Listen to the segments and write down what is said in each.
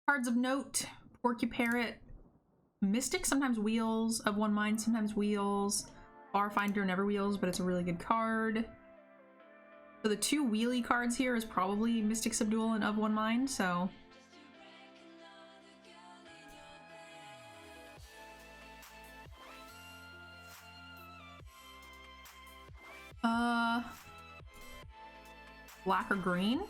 Cards of note: Porcuparrot, Mystic, sometimes wheels, of one mind, sometimes wheels. Barfinder never wheels, but it's a really good card. So the two wheelie cards here is probably Mystic Subdual and Of One Mind, so... Black or green?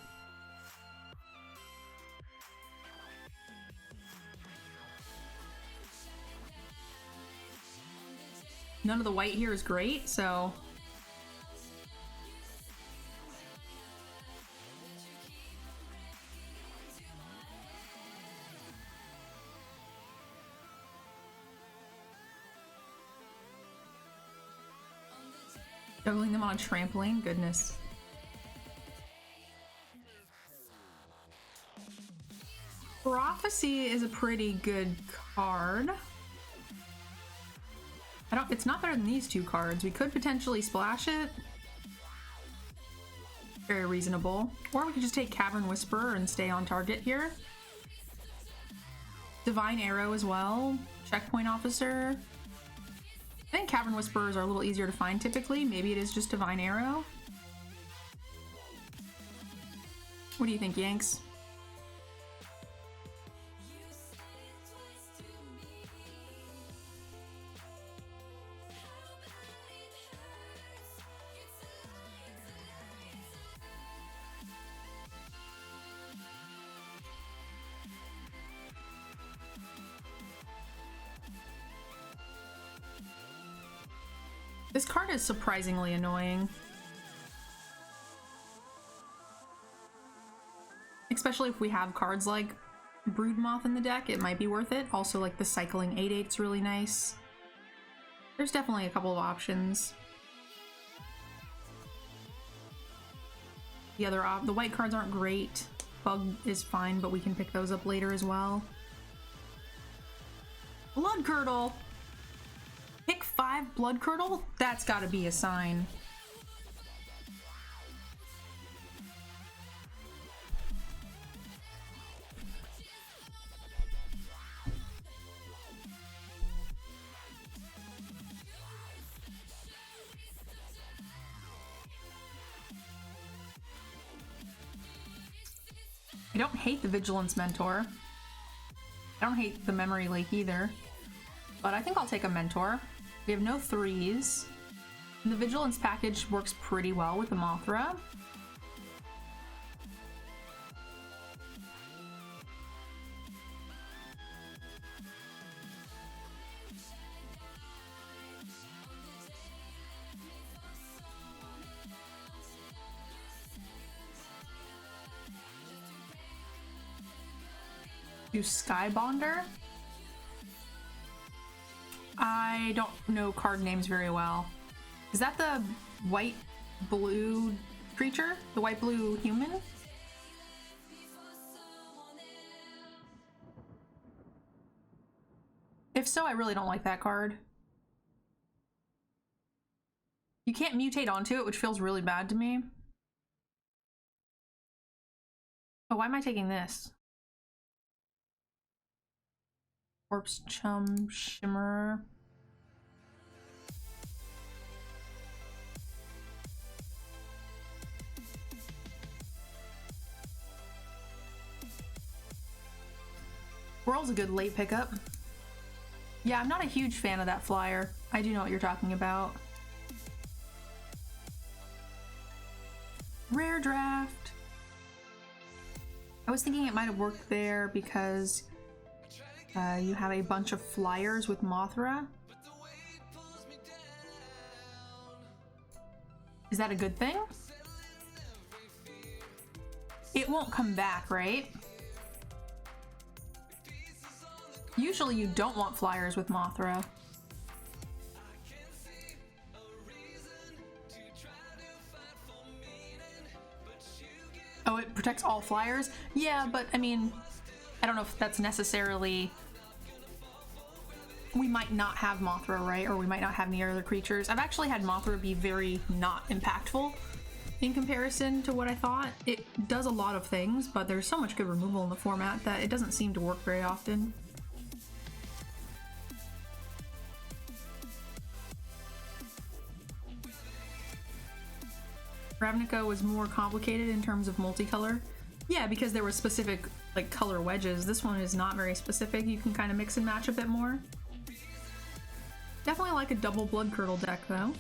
None of the white here is great, so... Juggling them on a trampoline? Goodness. Prophecy is a pretty good card. It's not better than these two cards. We could potentially splash it. Very reasonable. Or we could just take Cavern Whisperer and stay on target here. Divine Arrow as well. Checkpoint Officer. I think Cavern Whisperers are a little easier to find typically. Maybe it is just Divine Arrow. What do you think, Yanks? This card is surprisingly annoying. Especially if we have cards like Broodmoth in the deck, it might be worth it. Also, like the cycling 8/8's really nice. There's definitely a couple of options. The white cards aren't great. Bug is fine, but we can pick those up later as well. Blood Curdle! Pick 5 Blood Curdle? That's gotta be a sign. I don't hate the Vigilance Mentor. I don't hate the Memory Lake either. But I think I'll take a Mentor. We have no 3s. And the Vigilance package works pretty well with the Mothra. Do Skybonder? I don't know card names very well. Is that the white-blue creature? The white-blue human? If so, I really don't like that card. You can't mutate onto it, which feels really bad to me. Oh, why am I taking this? Corpse Chum Shimmer. Whirl's a good late pickup. Yeah, I'm not a huge fan of that flyer. I do know what you're talking about. Rare draft. I was thinking it might have worked there because you have a bunch of flyers with Mothra. Is that a good thing? It won't come back, right? Usually you don't want flyers with Mothra. Oh, it protects all flyers? Yeah, but I mean, I don't know if that's necessarily... We might not have Mothra, right? Or we might not have any other creatures. I've actually had Mothra be very not impactful. in comparison to what I thought. It does a lot of things, but there's so much good removal in the format that it doesn't seem to work very often. Ravnica was more complicated in terms of multicolor. Yeah, because there were specific like color wedges. This one is not very specific. You can kind of mix and match a bit more. Definitely like a double blood curdle deck though.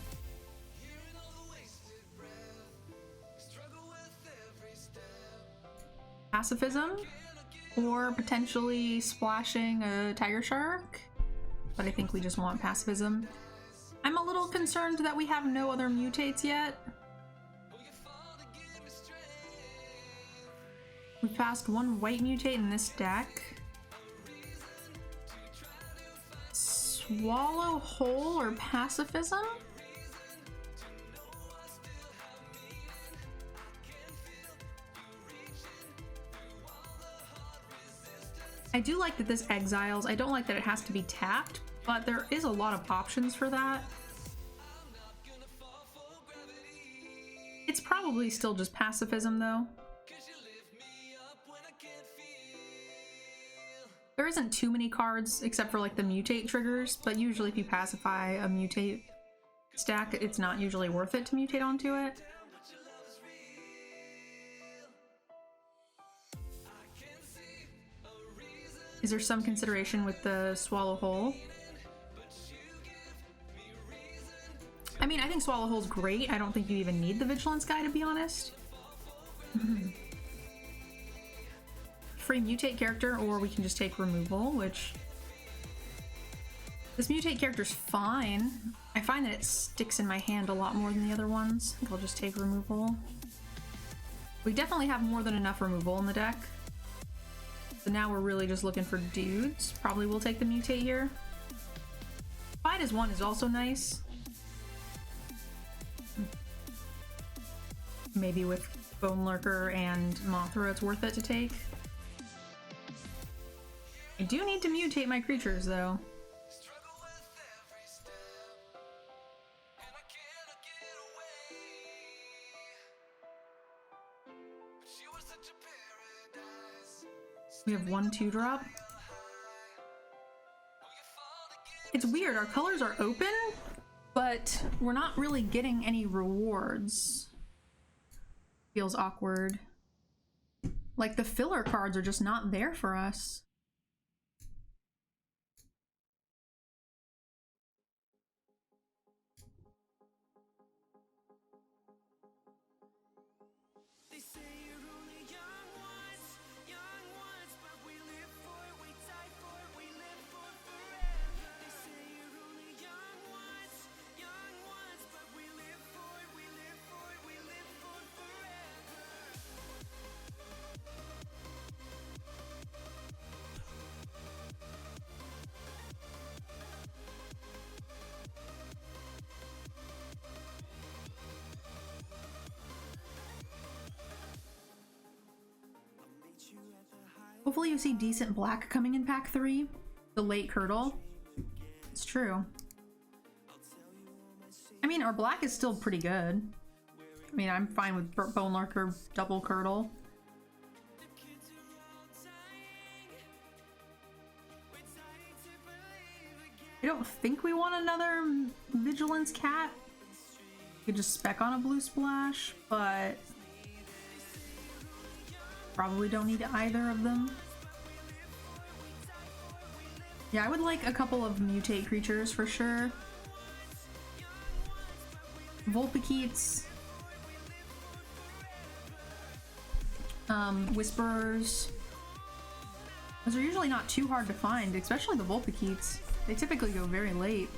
Pacifism, or potentially splashing a tiger shark, but I think we just want pacifism. I'm a little concerned that we have no other mutates yet. We passed one white mutate in this deck. Swallow whole or pacifism? I do like that this exiles. I don't like that it has to be tapped, but there is a lot of options for that. It's probably still just pacifism though. There isn't too many cards except for like the mutate triggers, but usually if you pacify a mutate stack, it's not usually worth it to mutate onto it. Is there some consideration with the Swallow Whole? I mean, I think Swallow Whole's great. I don't think you even need the Vigilance guy, to be honest. Free mutate character, or we can just take removal, which... This mutate character's fine. I find that it sticks in my hand a lot more than the other ones. I think I'll just take removal. We definitely have more than enough removal in the deck. So now we're really just looking for dudes. Probably we'll take the mutate here. Fight as one is also nice. Maybe with Bone Lurker and Mothra it's worth it to take. I do need to mutate my creatures though. We have 1/2 It's weird, our colors are open, but we're not really getting any rewards. Feels awkward. Like the filler cards are just not there for us. Hopefully you see decent black coming in pack 3. The late Curdle. It's true. I mean, our black is still pretty good. I mean, I'm fine with Bone Lurker double Curdle. I don't think we want another Vigilance Cat. We could just spec on a blue splash, but probably don't need either of them. Yeah, I would like a couple of mutate creatures for sure. Vulpikeets. Whisperers. Those are usually not too hard to find, especially the Vulpikeets. They typically go very late.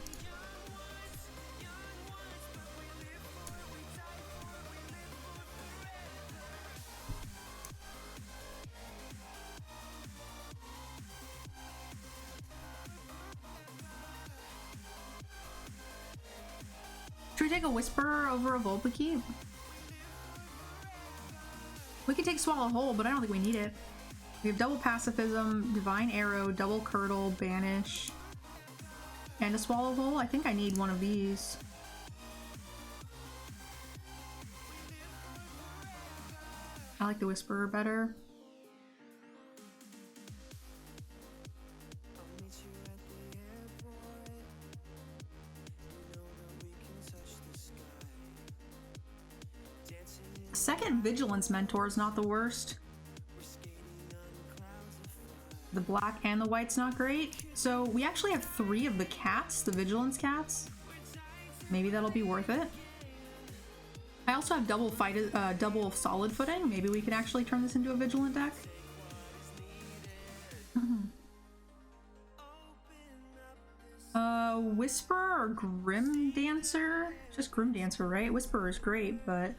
Should we take a Whisperer over a Vulpikeet? We could take Swallow Whole, but I don't think we need it. We have double Pacifism, Divine Arrow, double Curdle, Banish, and a Swallow Whole. I think I need one of these. I like the Whisperer better. Second Vigilance Mentor is not the worst. The black and the white's not great. So we actually have 3 of the cats, the Vigilance cats. Maybe that'll be worth it. I also have double solid footing. Maybe we can actually turn this into a Vigilant deck. Whisperer or Grim Dancer? Just Grim Dancer, right? Whisperer is great, but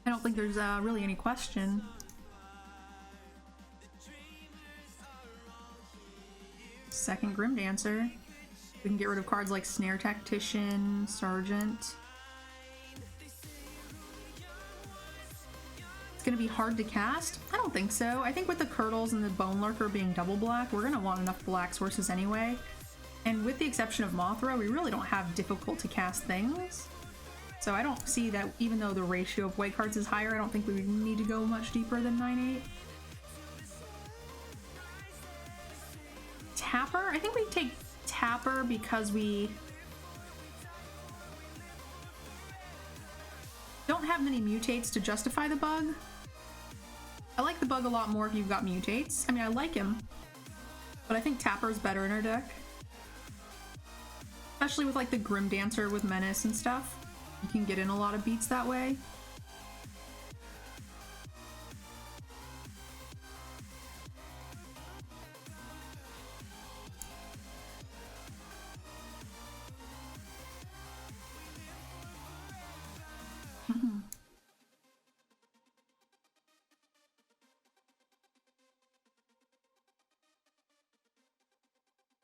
I don't think there's really any question. Second Grim Dancer. We can get rid of cards like Snare Tactician, Sergeant. It's gonna be hard to cast? I don't think so. I think with the Curdles and the Bone Lurker being double black, we're gonna want enough black sources anyway. And with the exception of Mothra, we really don't have difficult to cast things. So I don't see that, even though the ratio of white cards is higher, I don't think we would need to go much deeper than 9/8. Tapper? I think we take Tapper because we don't have many mutates to justify the bug. I like the bug a lot more if you've got mutates. I mean, I like him, but I think Tapper is better in our deck. Especially with like the Grim Dancer with Menace and stuff. You can get in a lot of beats that way.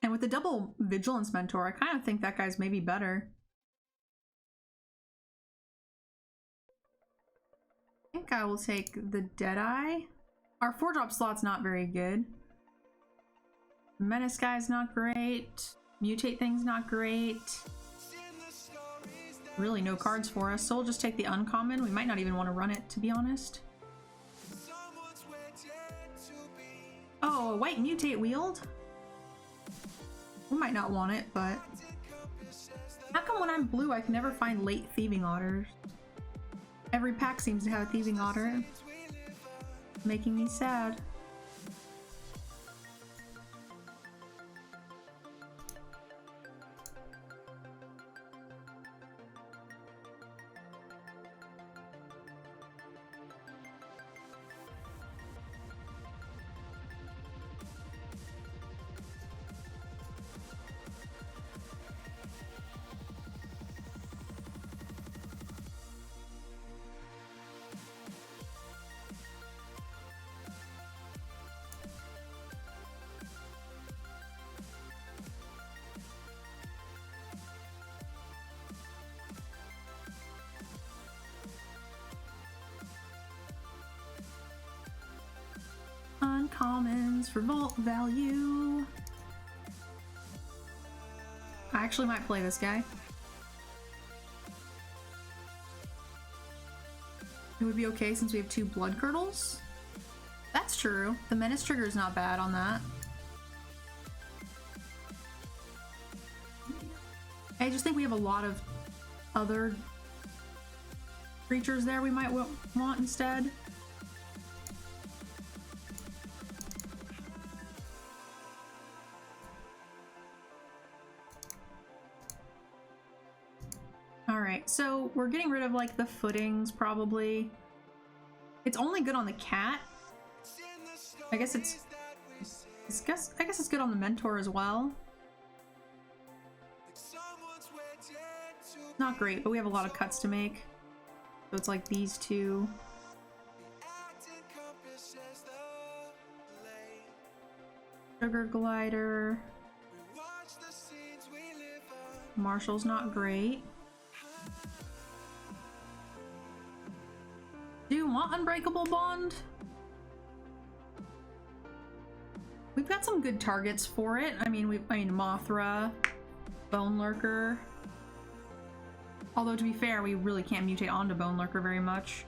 And with the double Vigilance Mentor, I kind of think that guy's maybe better. I think I will take the Deadeye. Our 4-drop slot's not very good. Menace guy's not great. Mutate thing's not great. Really no cards for us, so we'll just take the uncommon. We might not even want to run it, to be honest. Oh, a white mutate wield? We might not want it, but how come when I'm blue I can never find late Thieving Otters? Every pack seems to have a Thieving Otter. Making me sad. Uncommons for vault value. I actually might play this guy. It would be okay since we have 2 blood curdles. That's true. The menace trigger is not bad on that. I just think we have a lot of other creatures there we might want instead. Alright, so we're getting rid of like the footings probably. It's only good on the cat. I guess it's good on the mentor as well. Not great, but we have a lot of cuts to make. So it's like these 2. Sugar Glider. Marshall's not great. Do you want Unbreakable Bond? We've got some good targets for it. I mean, Mothra. Bone Lurker. Although, to be fair, we really can't mutate onto Bone Lurker very much.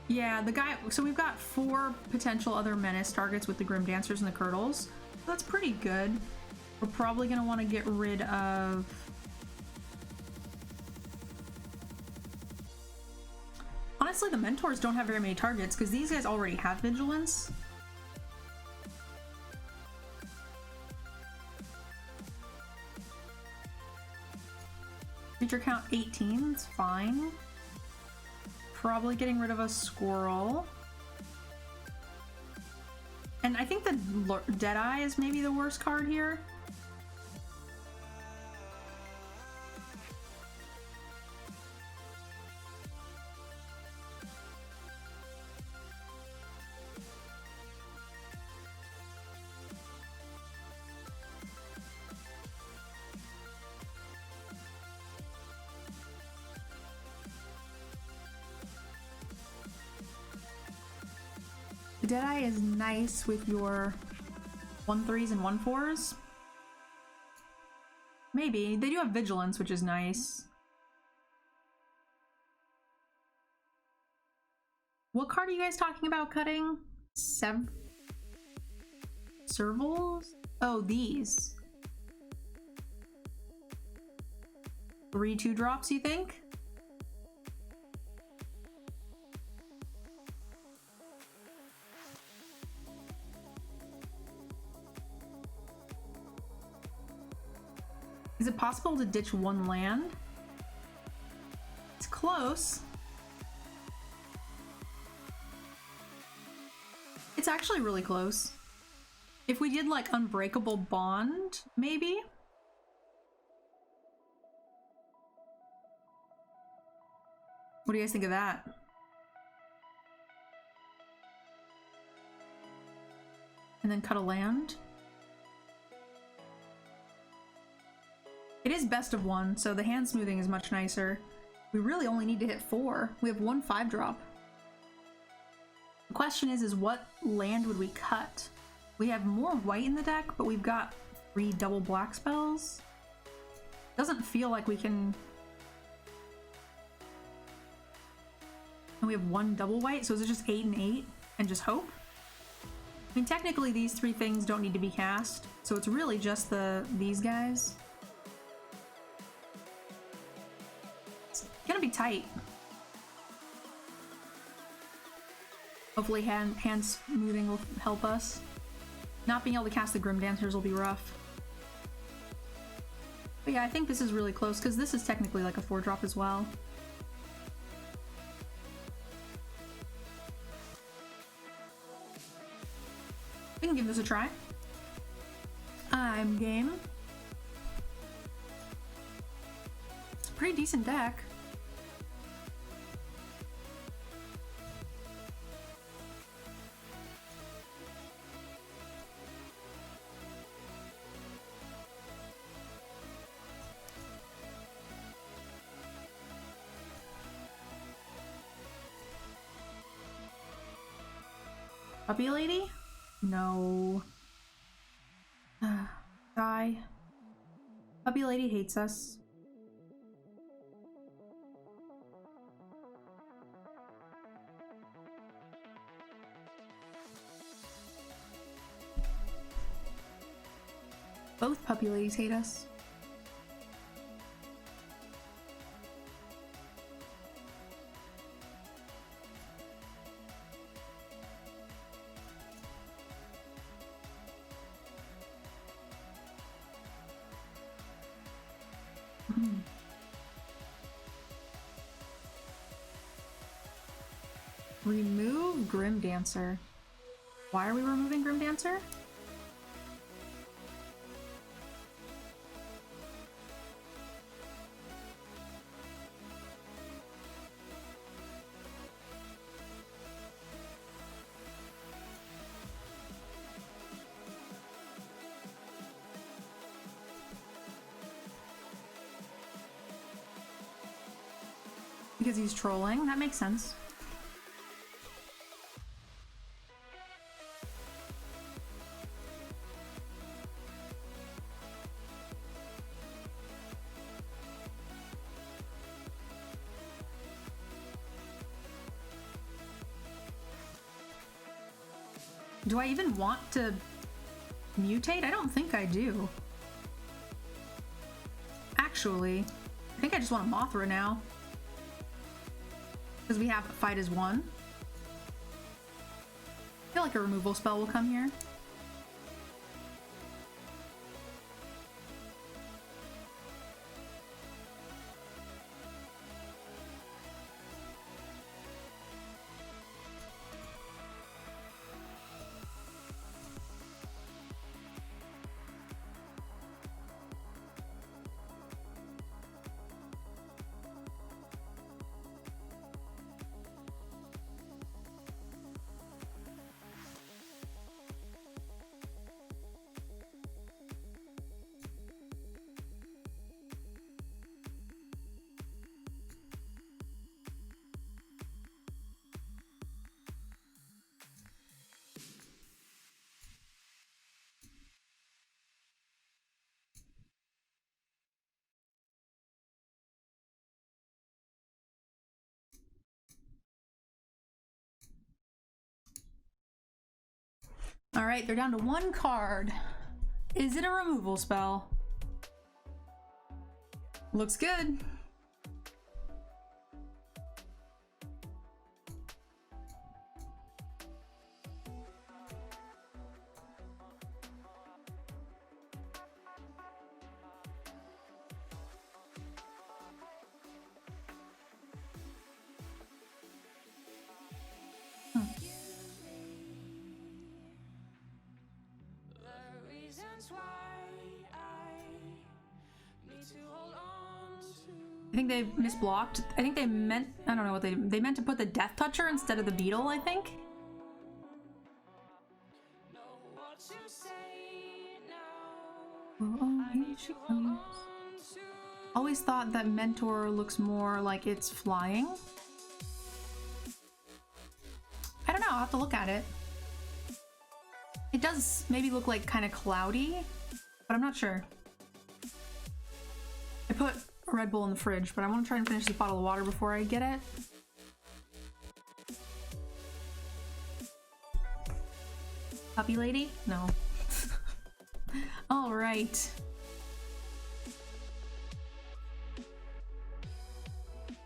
Yeah, the guy... So we've got 4 potential other menace targets with the Grim Dancers and the Curdles. So that's pretty good. We're probably going to want to get rid of... Honestly, the Mentors don't have very many targets because these guys already have Vigilance. Creature count 18, it's fine. Probably getting rid of a Squirrel. And I think the Deadeye is maybe the worst card here. Deadeye is nice with your 1/3s and 1/4s. Maybe. They do have Vigilance, which is nice. What card are you guys talking about cutting? Servals? Oh, these. 3 2-drops, you think? Is it possible to ditch 1 land? It's close. It's actually really close. If we did like Unbreakable Bond, maybe? What do you guys think of that? And then cut a land? It is best of 1, so the hand smoothing is much nicer. We really only need to hit 4. We have 1 5-drop. The question is what land would we cut? We have more white in the deck, but we've got 3 double black spells. Doesn't feel like we can... And we have 1 double white, so is it just 8 and 8? And just hope? I mean, technically these 3 things don't need to be cast, so it's really just these guys. Gonna be tight. Hopefully hand smoothing will help us. Not being able to cast the Grim Dancers will be rough. But yeah, I think this is really close because this is technically like a 4-drop as well. We can give this a try. I'm game. It's a pretty decent deck. Puppy lady? No. Die. Puppy lady hates us. Both puppy ladies hate us. Remove Grim Dancer. Why are we removing Grim Dancer? Because he's trolling? That makes sense. Do I even want to mutate? I don't think I do. Actually, I think I just want a Mothra now. Because we have fight as one. I feel like a removal spell will come here. All right, they're down to one card. Is it a removal spell? Looks good. I think they misblocked. I think they meant, I don't know what they meant to put the Death Toucher instead of the Beetle, I think. Oh, here she comes. Always thought that Mentor looks more like it's flying. I don't know, I'll have to look at it. It does maybe look like kind of cloudy, but I'm not sure. I put a Red Bull in the fridge, but I want to try and finish this bottle of water before I get it. Puppy lady? No. All right.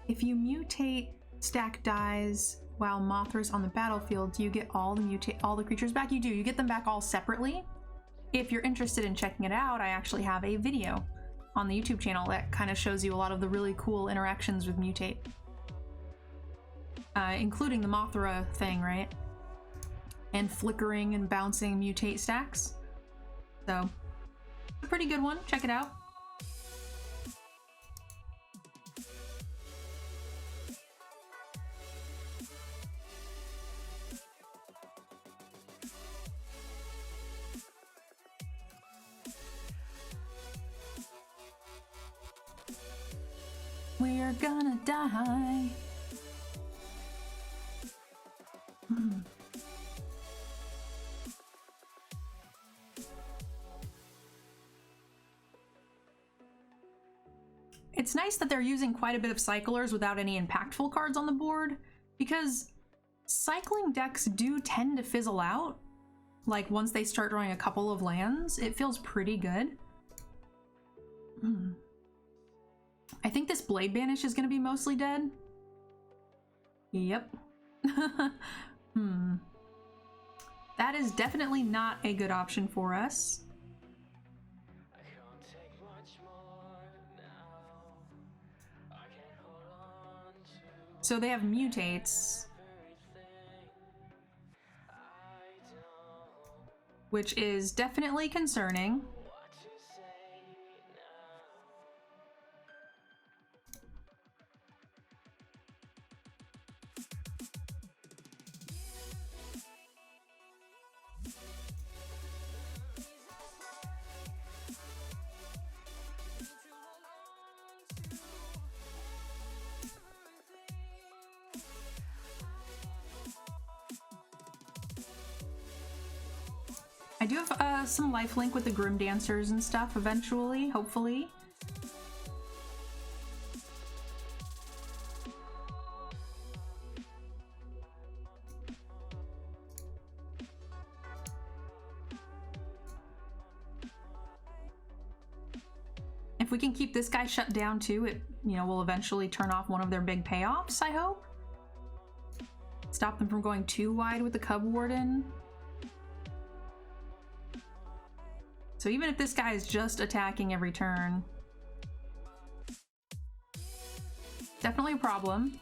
If you mutate stack dies while Mothra's on the battlefield, do you get all the creatures back? You do. You get them back all separately. If you're interested in checking it out, I actually have a video on the YouTube channel that kind of shows you a lot of the really cool interactions with mutate. Including the Mothra thing, right? And flickering and bouncing mutate stacks. So, a pretty good one. Check it out. We're gonna die. It's nice that they're using quite a bit of cyclers without any impactful cards on the board, because cycling decks do tend to fizzle out. Like once they start drawing a couple of lands, it feels pretty good. I think this Blade Banish is going to be mostly dead. Yep. That is definitely not a good option for us. So they have mutates, which is definitely concerning. I do have some lifelink with the Grim Dancers and stuff eventually, hopefully. If we can keep this guy shut down too, it, you know, will eventually turn off one of their big payoffs, I hope. Stop them from going too wide with the Cub Warden. So even if this guy is just attacking every turn, definitely a problem.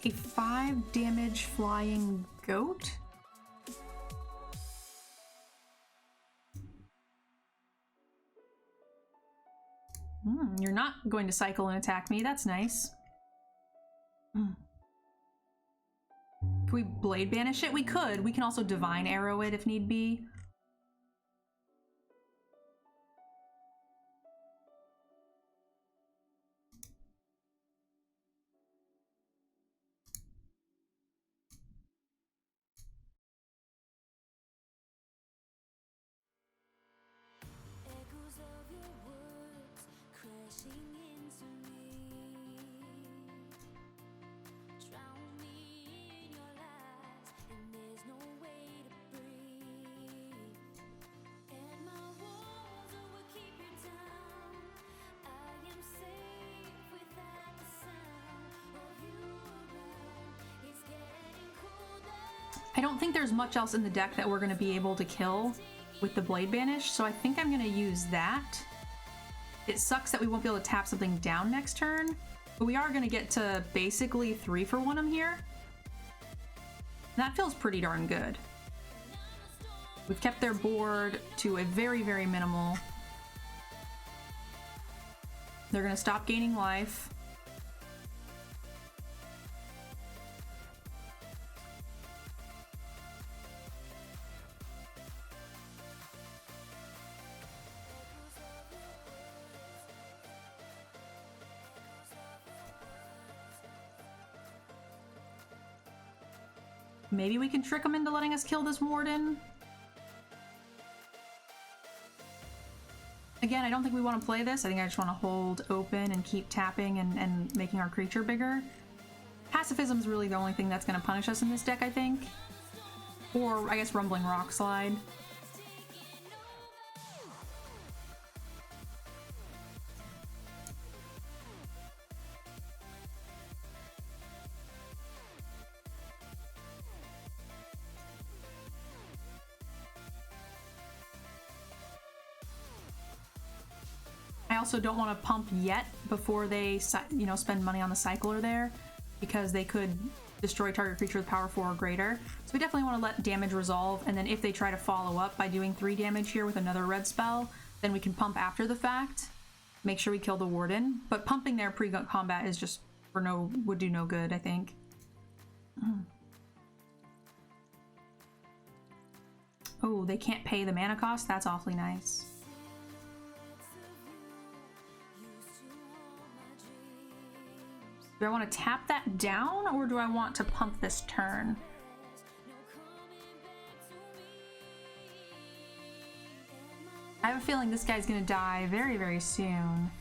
A 5 damage flying goat? You're not going to cycle and attack me, that's nice. Can we Blade Banish it? We could. We can also Divine Arrow it if need be. I don't think there's much else in the deck that we're going to be able to kill with the Blade Banish, so I think I'm going to use that. It sucks that we won't be able to tap something down next turn, but we are going to get to basically 3 for 1 here. And that feels pretty darn good. We've kept their board to a very, very minimal. They're going to stop gaining life. Maybe we can trick them into letting us kill this Warden. Again, I don't think we want to play this. I think I just want to hold open and keep tapping and making our creature bigger. Pacifism is really the only thing that's going to punish us in this deck, I think. Or, I guess, Rumbling Rock Slide. I also don't want to pump yet before they, you know, spend money on the Cycler there, because they could destroy target creature with power 4 or greater. So we definitely want to let damage resolve, and then if they try to follow up by doing 3 damage here with another red spell, then we can pump after the fact, make sure we kill the Warden. But pumping their pre-combat is just would do no good, I think. Oh, they can't pay the mana cost? That's awfully nice. Do I want to tap that down, or do I want to pump this turn? I have a feeling this guy's gonna die very, very soon.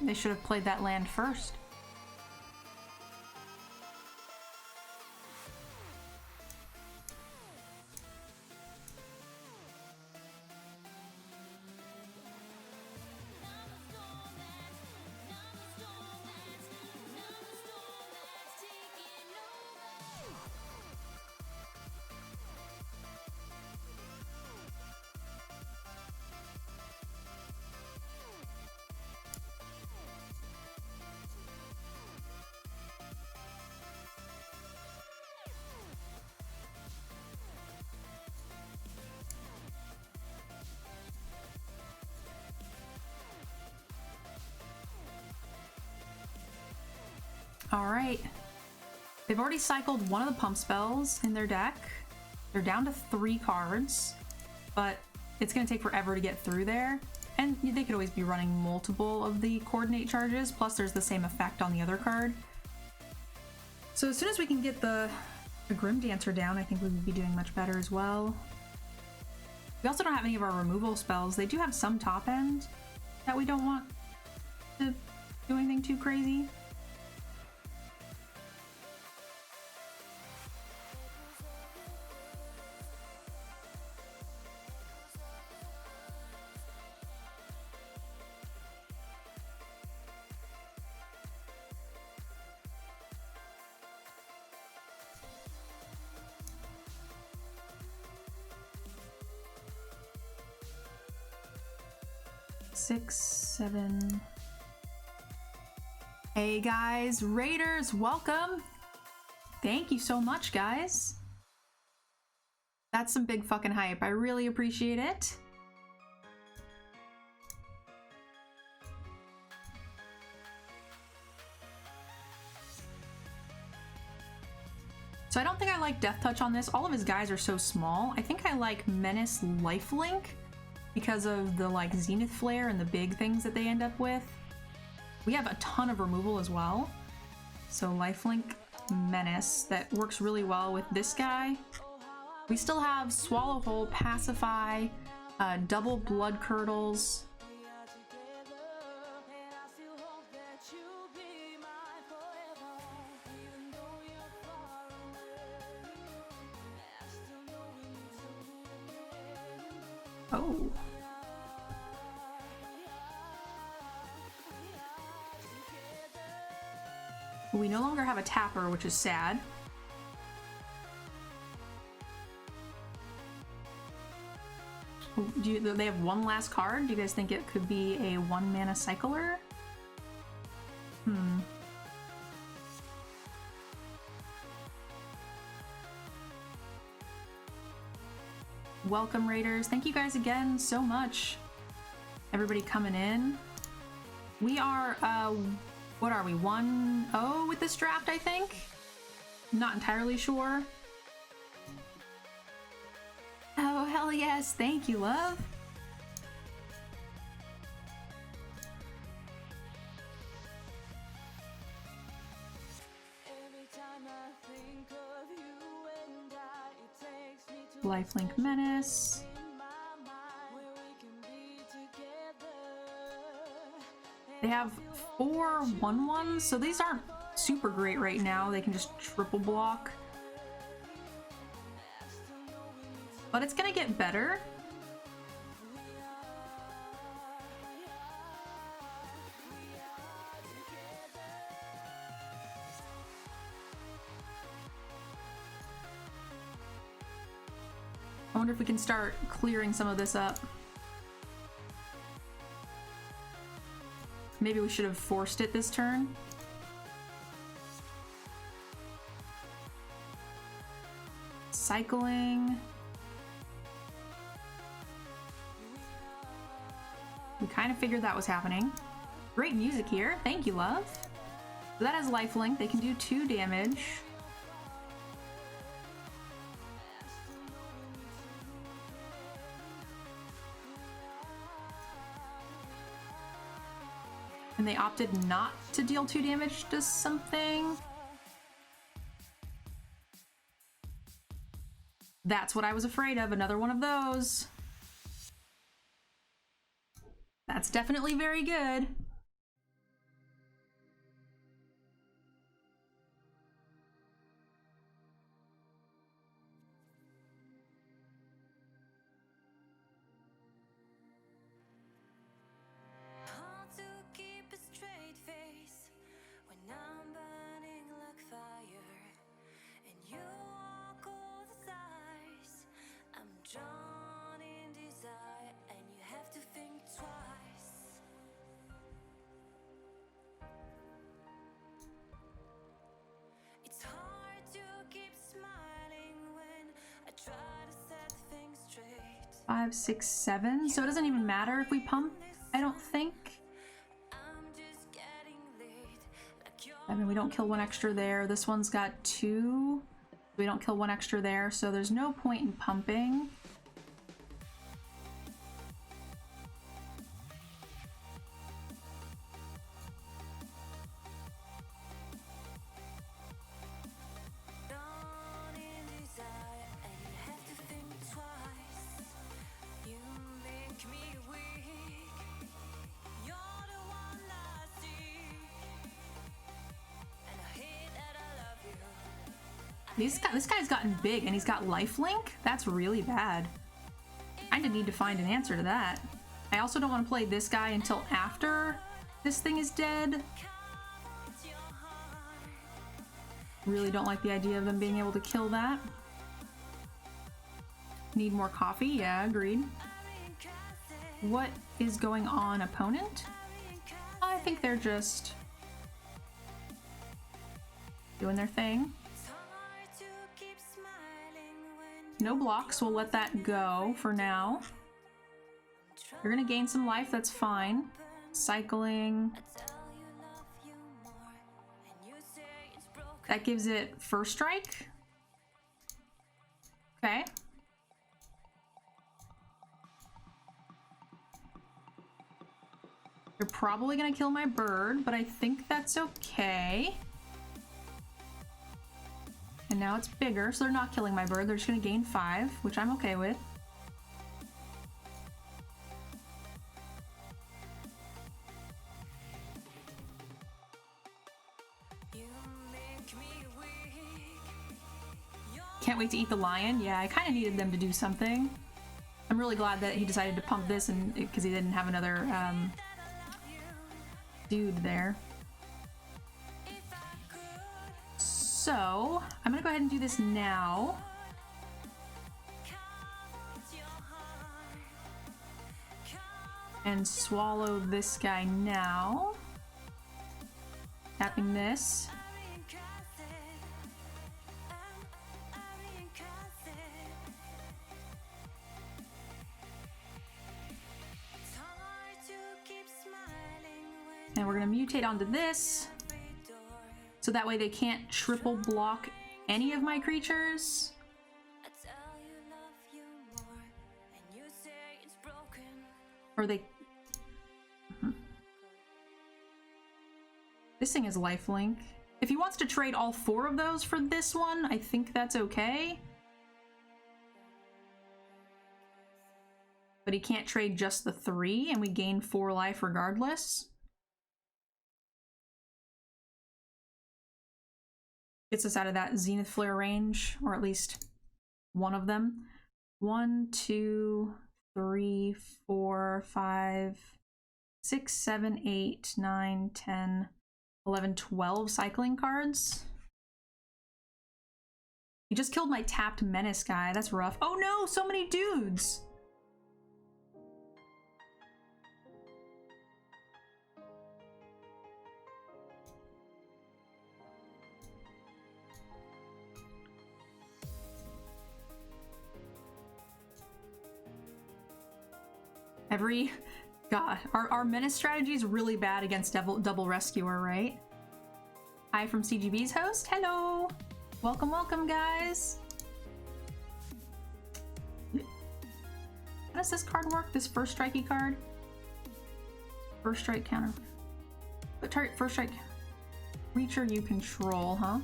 They should have played that land first. Alright. They've already cycled one of the pump spells in their deck. They're down to 3 cards, but it's going to take forever to get through there. And they could always be running multiple of the coordinate charges, plus there's the same effect on the other card. So as soon as we can get the Grim Dancer down, I think we would be doing much better as well. We also don't have any of our removal spells. They do have some top end that we don't want to do anything too crazy. Six, 7. Hey guys, Raiders, welcome. Thank you so much, guys. That's some big fucking hype. I really appreciate it. So I don't think I like Death Touch on this. All of his guys are so small. I think I like Menace Lifelink because of the like Zenith Flare and the big things that they end up with. We have a ton of removal as well. So Lifelink Menace, that works really well with this guy. We still have Swallow Whole, Pacify, double Blood Curdles. Oh. We no longer have a tapper, which is sad. They have one last card? Do you guys think it could be a 1-mana cycler? Welcome, Raiders. Thank you guys again so much. Everybody coming in. We are, what are we, 1-0 with this draft, I think? Not entirely sure. Oh, hell yes. Thank you, love. Lifelink Menace. They have 4 1/1s, so these aren't super great right now. They can just triple block. But it's gonna get better. I wonder if we can start clearing some of this up. Maybe we should have forced it this turn. Cycling. We kind of figured that was happening. Great music here. Thank you, love. So that has lifelink. They can do 2 damage. And they opted not to deal 2 damage to something. That's what I was afraid of, another one of those. That's definitely very good. Five, 6, 7. So it doesn't even matter if we pump, I don't think. I mean, we don't kill one extra there. This one's got 2. We don't kill one extra there, so there's no point in pumping. This guy's gotten big and he's got lifelink? That's really bad. I need to find an answer to that. I also don't want to play this guy until after this thing is dead. Really don't like the idea of them being able to kill that. Need more coffee? Yeah, agreed. What is going on, opponent? I think they're just doing their thing. No blocks, we'll let that go for now. You're gonna gain some life, that's fine. Cycling. That gives it first strike. Okay. You're probably gonna kill my bird, but I think that's okay. And now it's bigger, so they're not killing my bird. They're just gonna gain 5, which I'm okay with. Can't wait to eat the lion. Yeah, I kind of needed them to do something. I'm really glad that he decided to pump this and because he didn't have another dude there. So, I'm gonna go ahead and do this now. And swallow this guy now. Tapping this. And we're gonna mutate onto this. So that way they can't triple block any of my creatures. Or they... This thing is lifelink. If he wants to trade all 4 of those for this one, I think that's okay. But he can't trade just the 3, and we gain 4 life regardless. Gets us out of that Zenith Flare range, or at least one of them. 1, 2, 3, 4, 5, 6, 7, 8, 9, 10, 11, 12 cycling cards. He just killed my tapped menace guy. That's rough. Oh no, so many dudes! God, our menace strategy is really bad against double rescuer, right? Hi from CGB's host. Hello! Welcome, welcome, guys! How does this card work? This first strikey card? First strike counter. But target first strike creature you control, huh?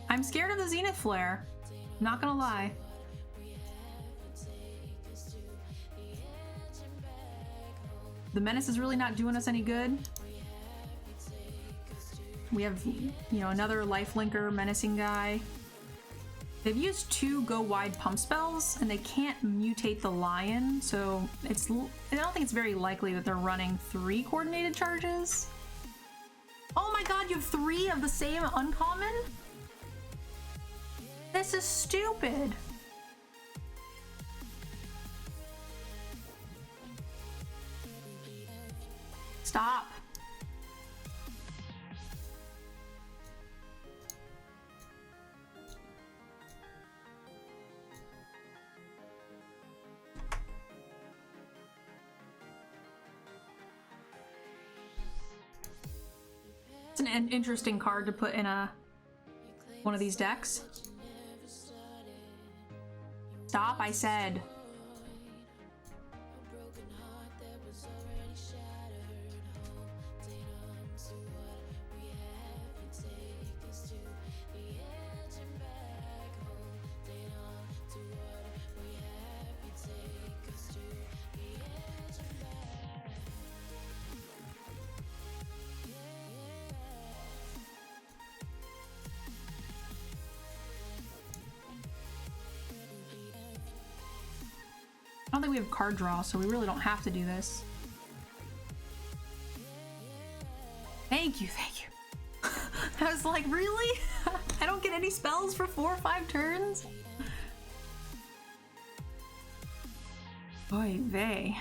I'm scared of the Zenith Flare. Not gonna lie. The menace is really not doing us any good. We have, you know, another lifelinker menacing guy. They've used 2 go wide pump spells and they can't mutate the lion, so I don't think it's very likely that they're running 3 coordinated charges. Oh my god, you have 3 of the same uncommon? This is stupid. Stop. It's an interesting card to put in one of these decks. Stop, I said. I don't think we have card draw, so we really don't have to do this. Thank you, thank you. I was like, really? I don't get any spells for 4 or 5 turns? Oy vey.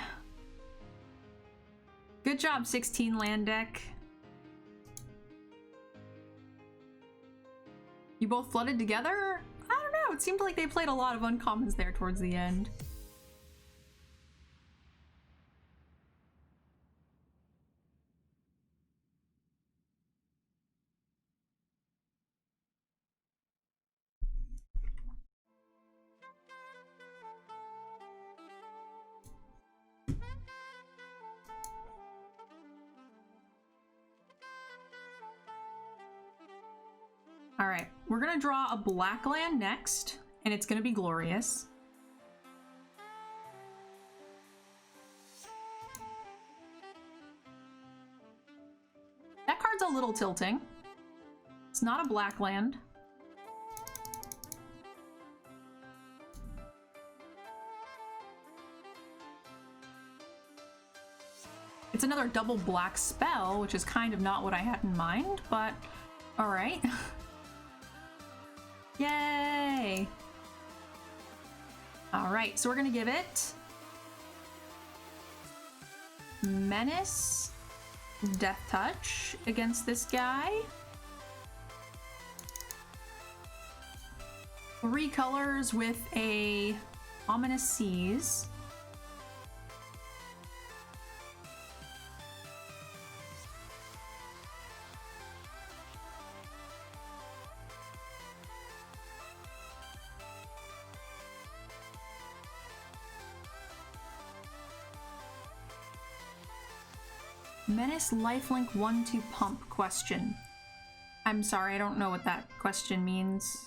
Good job, 16 land deck. You both flooded together? I don't know, it seemed like they played a lot of uncommons there towards the end. Alright, we're gonna draw a black land next, and it's gonna be glorious. That card's a little tilting. It's not a black land. It's another double black spell, which is kind of not what I had in mind, but alright. Yay! Alright, so we're gonna give it Menace, Death Touch against this guy. 3 colors with a Ominous Seas. Menace lifelink 1-2 pump question. I'm sorry, I don't know what that question means.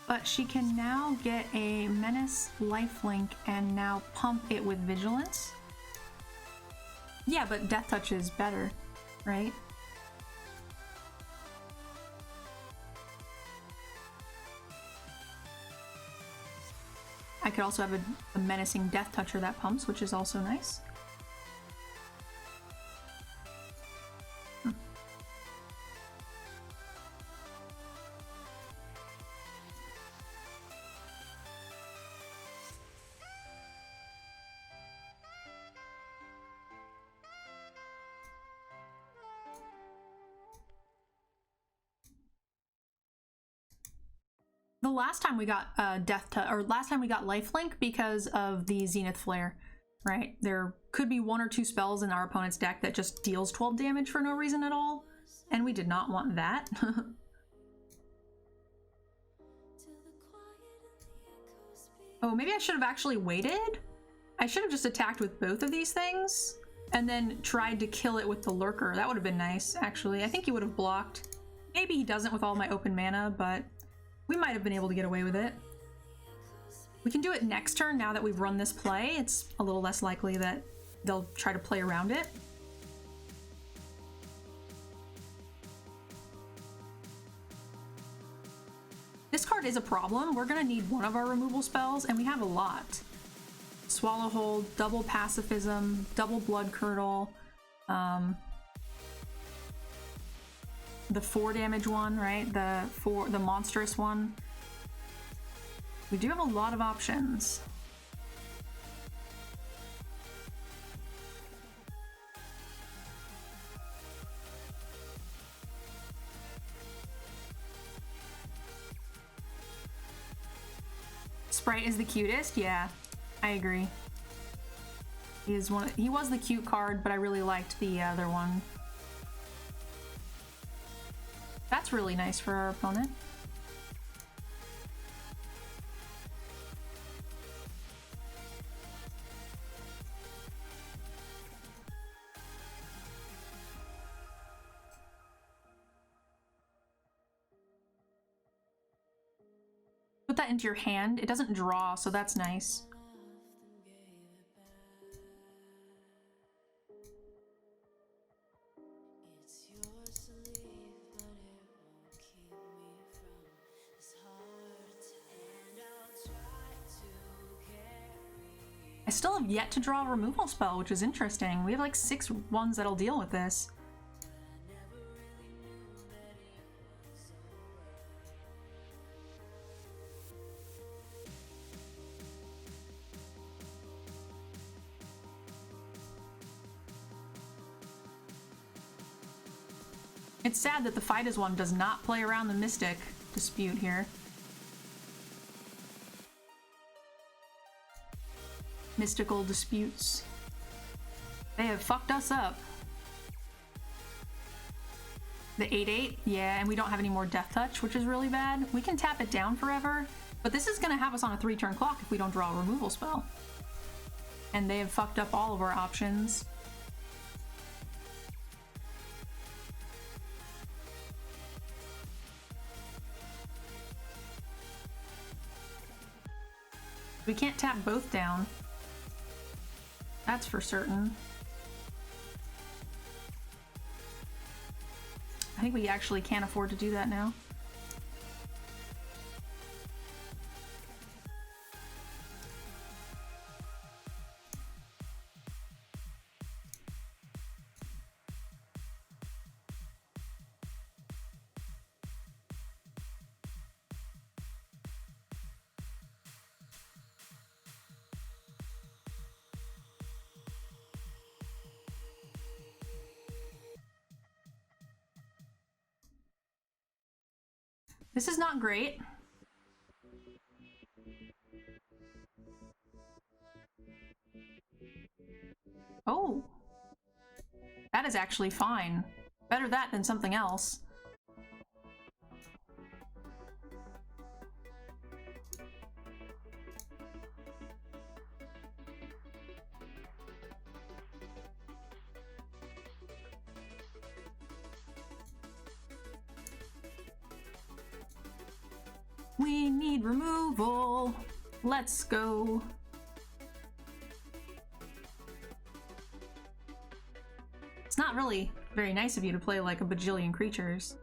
But she can now get a Menace lifelink and now pump it with Vigilance. Yeah, but Death Touch is better, right? I could also have a menacing Death Toucher that pumps, which is also nice. The last time we got last time we got lifelink because of the Zenith Flare, right? There could be 1 or 2 spells in our opponent's deck that just deals 12 damage for no reason at all, and we did not want that. Oh, maybe I should have actually waited? I should have just attacked with both of these things and then tried to kill it with the Lurker. That would have been nice, actually. I think he would have blocked. Maybe he doesn't with all my open mana, but we might have been able to get away with it. We can do it next turn now that we've run this play. It's a little less likely that they'll try to play around it. This card is a problem. We're gonna need one of our removal spells, and we have a lot. Swallowhold, double Pacifism, double Blood Curdle, the 4 damage one, right? The monstrous one. We do have a lot of options. Sprite is the cutest, yeah, I agree. He was the cute card, but I really liked the other one. That's really nice for our opponent. Put that into your hand. It doesn't draw, so that's nice. I still have yet to draw a removal spell, which is interesting. We have like 6 ones that'll deal with this. It's sad that the Fight as One does not play around the Mystic dispute here. Mystical disputes. They have fucked us up. The 8/8, yeah, and we don't have any more Death Touch, which is really bad. We can tap it down forever, but this is gonna have us on a 3-turn clock if we don't draw a removal spell. And they have fucked up all of our options. We can't tap both down. That's for certain. I think we actually can't afford to do that now. This is not great. Oh. That is actually fine. Better that than something else. We need removal. Let's go. It's not really very nice of you to play like a bajillion creatures.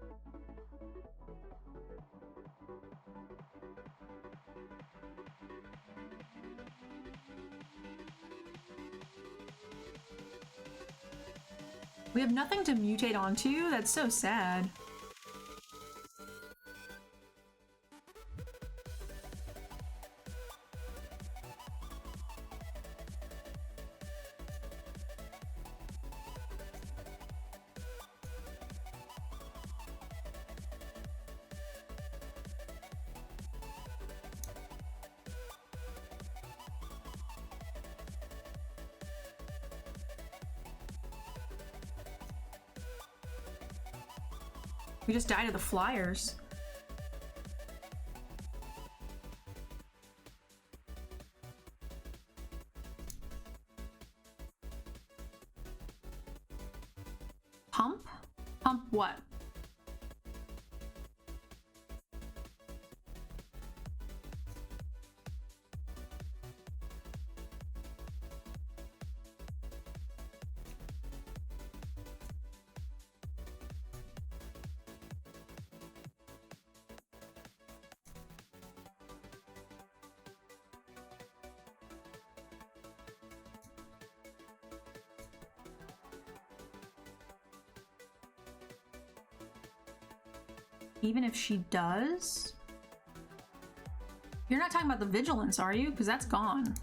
We have nothing to mutate onto? That's so sad. We just died to the flyers. Pump? Pump what? Even if she does? You're not talking about the vigilance, are you? Because that's gone.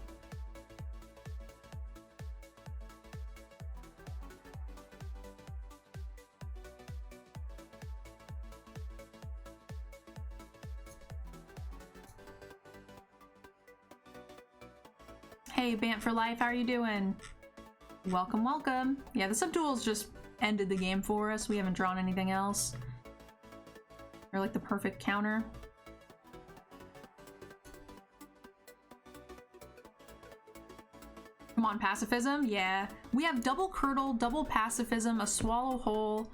Hey, Bant for Life, how are you doing? Welcome, welcome. Yeah, the subduels just ended the game for us. We haven't drawn anything else. Or like the perfect counter. Come on, pacifism. Yeah. We have double curdle, double pacifism, a swallow hole.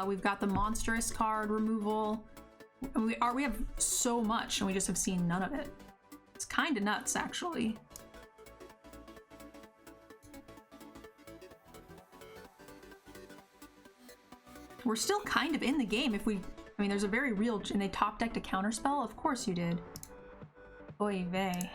We've got the monstrous card removal. We have so much and we just have seen none of it. It's kind of nuts, actually. We're still kind of in the game if we... I mean, there's a very real... And they top decked a counterspell? Of course you did. Oy vey.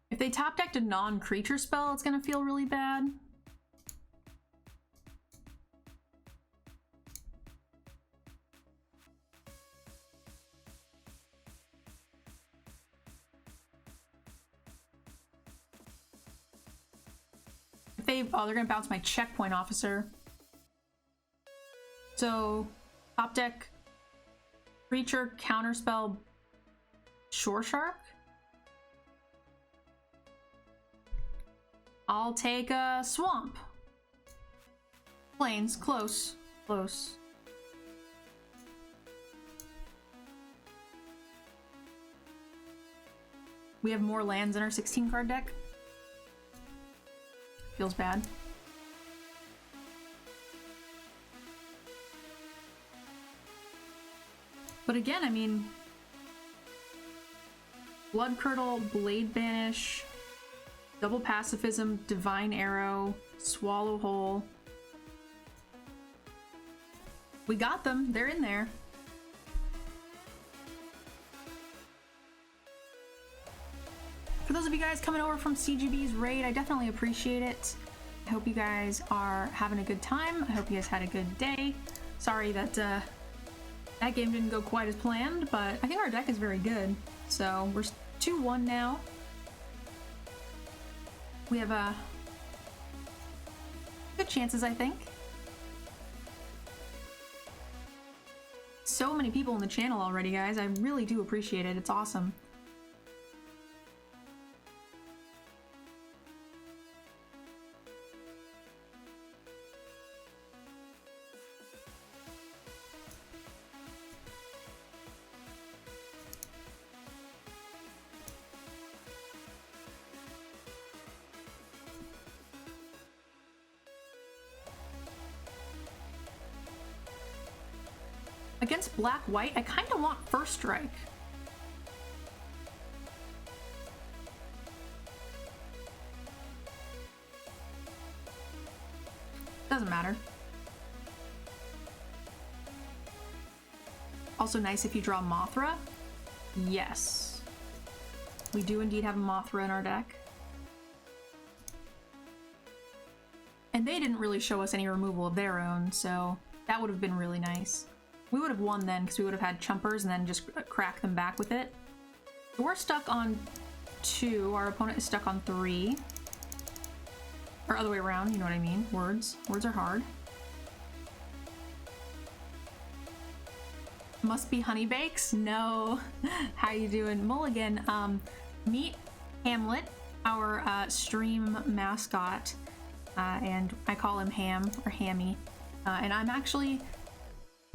If they top decked a non-creature spell, it's gonna feel really bad. If they, oh, they're gonna bounce my checkpoint officer. So, top deck, creature, counterspell, Shore Shark? I'll take a swamp. Plains, close, close. We have more lands in our 16 card deck. Feels bad. But again, I mean, Blood Curdle, Blade Banish, Double Pacifism, Divine Arrow, Swallow Hole. We got them. They're in there. For those of you guys coming over from CGB's raid, I definitely appreciate it. I hope you guys are having a good time. I hope you guys had a good day. Sorry that that game didn't go quite as planned, but I think our deck is very good. So we're 2-1 now. We have good chances, I think. So many people in the channel already, guys. I really do appreciate it. It's awesome. Against black-white, I kind of want First Strike. Doesn't matter. Also nice if you draw Mothra. Yes. We do indeed have a Mothra in our deck. And they didn't really show us any removal of their own, so that would have been really nice. We would have won then, because we would have had Chumpers and then just crack them back with it. So we're stuck on 2. Our opponent is stuck on 3. Or other way around, you know what I mean? Words. Words are hard. Must be honey bakes? No. How you doing? Mulligan, meet Hamlet, our stream mascot, and I call him Ham, or Hammy. And I'm actually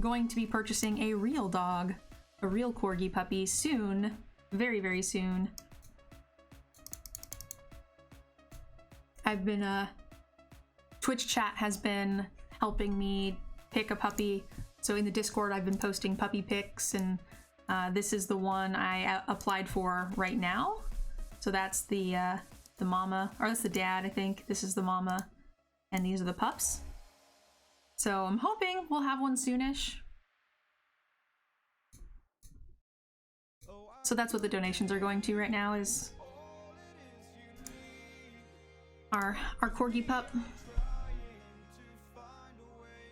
going to be purchasing a real dog, a real corgi puppy soon. Very, very soon. I've been, Twitch chat has been helping me pick a puppy. So in the Discord, I've been posting puppy pics, and this is the one I applied for right now. So that's the mama, or that's the dad, I think. This is the mama, and these are the pups. So I'm hoping we'll have one soonish. So that's what the donations are going to right now, is our corgi pup.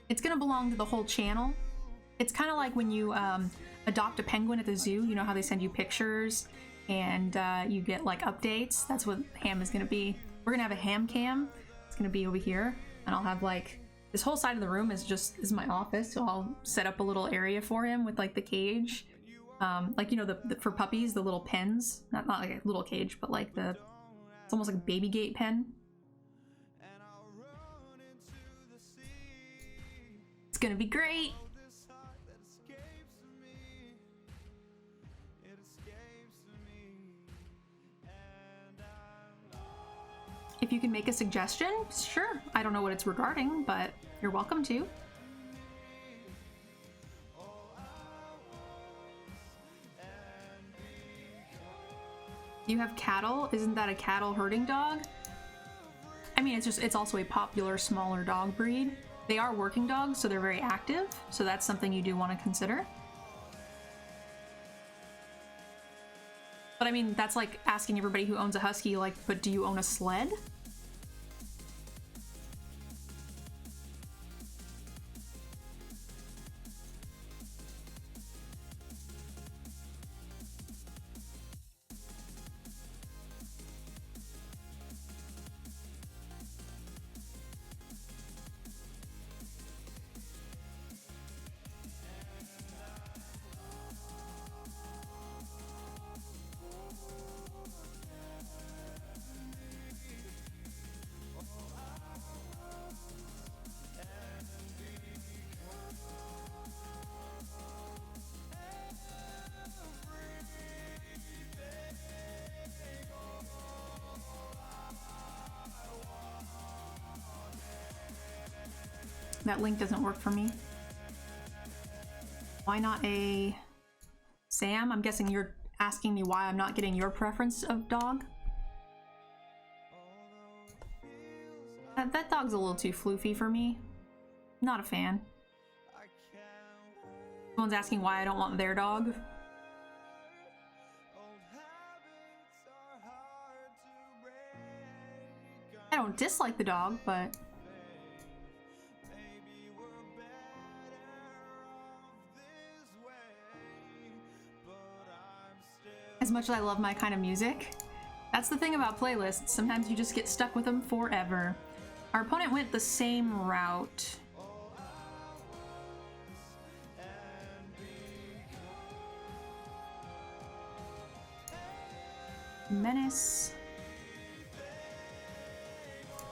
It's gonna belong to the whole channel. It's kind of like when you adopt a penguin at the zoo. You know how they send you pictures and you get like updates? That's what Ham is gonna be. We're gonna have a Ham cam. It's gonna be over here, and I'll have like this whole side of the room is my office. So I'll set up a little area for him with like the cage, like, you know, the for puppies, the little pens. Not like a little cage, but like it's almost like a baby gate pen. It's gonna be great. If you can make a suggestion, sure. I don't know what it's regarding, but you're welcome to. You have cattle? Isn't that a cattle herding dog? I mean, it's also a popular smaller dog breed. They are working dogs, so they're very active, so that's something you do want to consider. But I mean, that's like asking everybody who owns a husky, like, but do you own a sled? That link doesn't work for me. Why not a Sam? I'm guessing you're asking me why I'm not getting your preference of dog. That dog's a little too floofy for me. Not a fan. Someone's asking why I don't want their dog. I don't dislike the dog, but as much as I love my kind of music, that's the thing about playlists. Sometimes you just get stuck with them forever. Our opponent went the same route. Menace.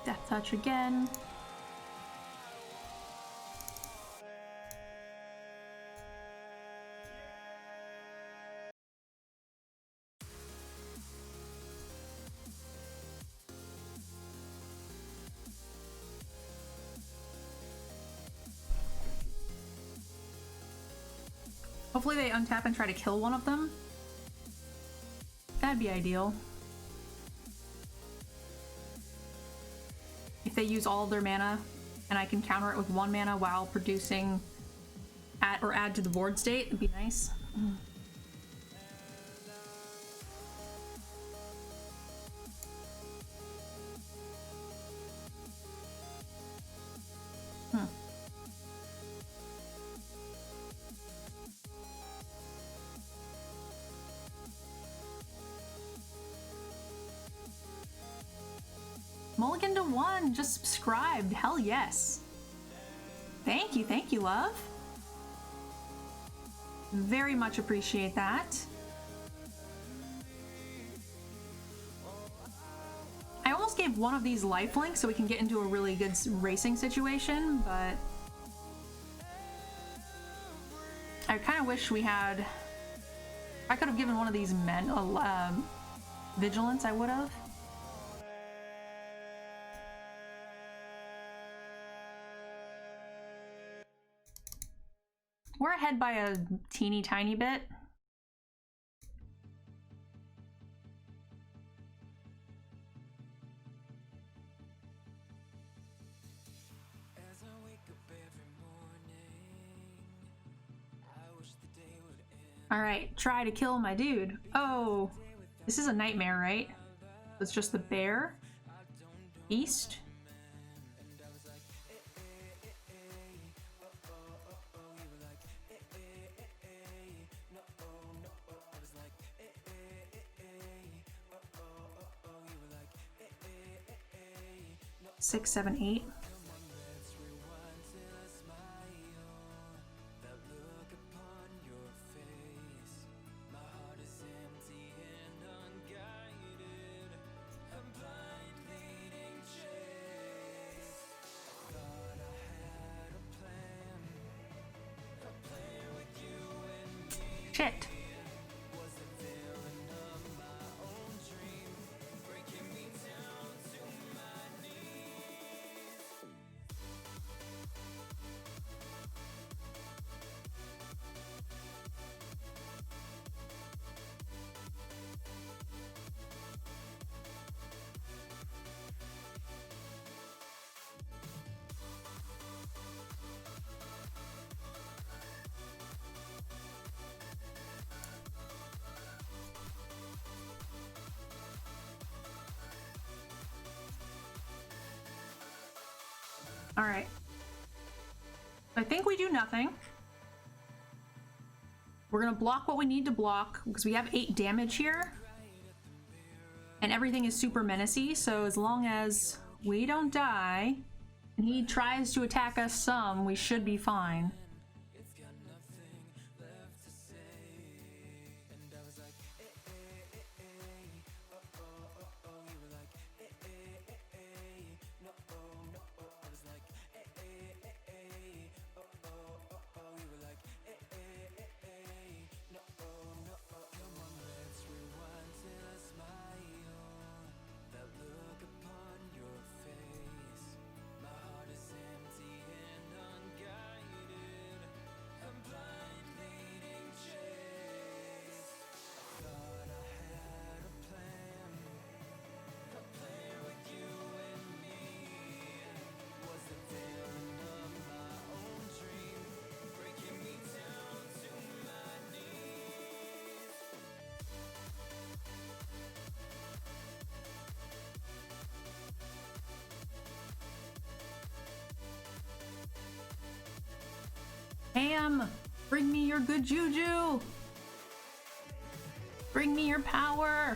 Death Touch again. Hopefully they untap and try to kill one of them. That'd be ideal. If they use all of their mana and I can counter it with 1 mana while producing at or add to the board state, it'd be nice. Mulligan to 1, just subscribed. Hell yes. Thank you, love. Very much appreciate that. I almost gave one of these lifelink so we can get into a really good racing situation, but I kind of wish we had... I could have given one of these men vigilance, I would have. We're ahead by a teeny tiny bit. All right, try to kill my dude. Oh, this is a nightmare, right? It's just the bear. East. Six, 7, 8. Shit. All right. I think we do nothing. We're gonna block what we need to block because we have 8 damage here. And everything is super menacey, so as long as we don't die and he tries to attack us some, we should be fine. Ham, bring me your good juju. Bring me your power.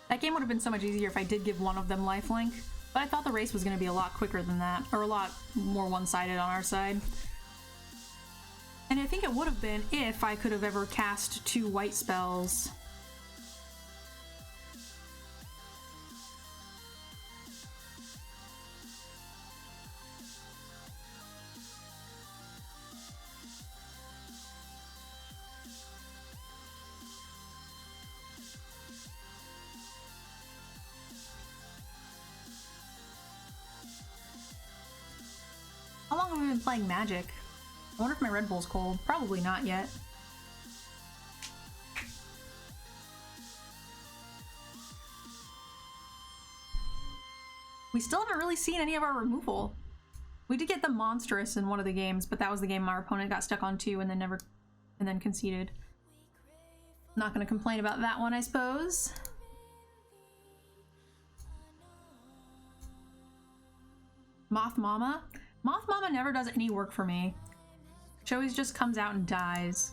That game would have been so much easier if I did give one of them lifelink, but I thought the race was going to be a lot quicker than that, or a lot more one-sided on our side. And I think it would have been if I could have ever cast 2 white spells. How long have we been playing Magic? I wonder if my Red Bull's cold. Probably not yet. We still haven't really seen any of our removal. We did get the Monstrous in one of the games, but that was the game our opponent got stuck on too and then conceded. Not gonna complain about that one, I suppose. Moth Mama? Moth Mama never does any work for me. She always just comes out and dies.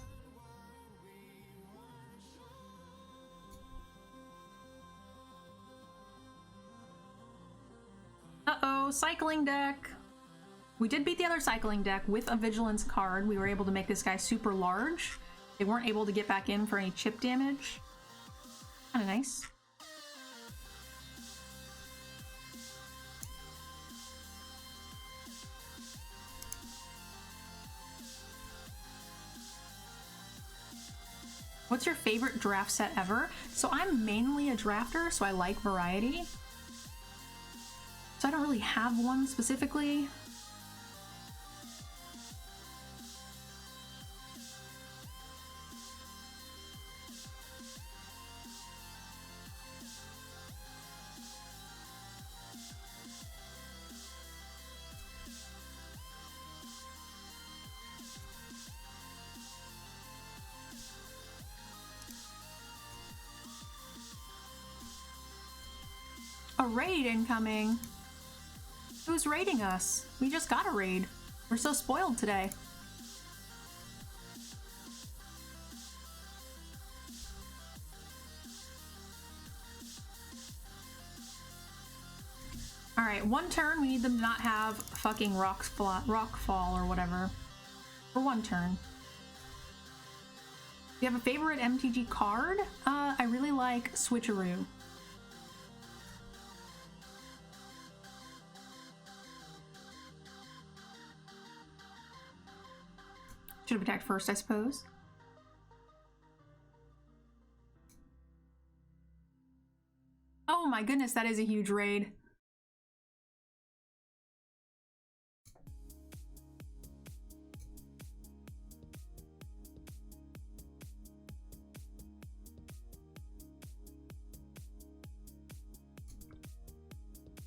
Uh-oh, cycling deck. We did beat the other cycling deck with a Vigilance card. We were able to make this guy super large. They weren't able to get back in for any chip damage. Kinda nice. What's your favorite draft set ever? So I'm mainly a drafter, so I like variety. So I don't really have one specifically. A raid incoming. Who's raiding us? We just got a raid. We're so spoiled today. Alright, one turn we need them to not have fucking rock fall or whatever. For one turn. Do you have a favorite MTG card? I really like Switcheroo. Should have attacked first, I suppose. Oh my goodness, that is a huge raid.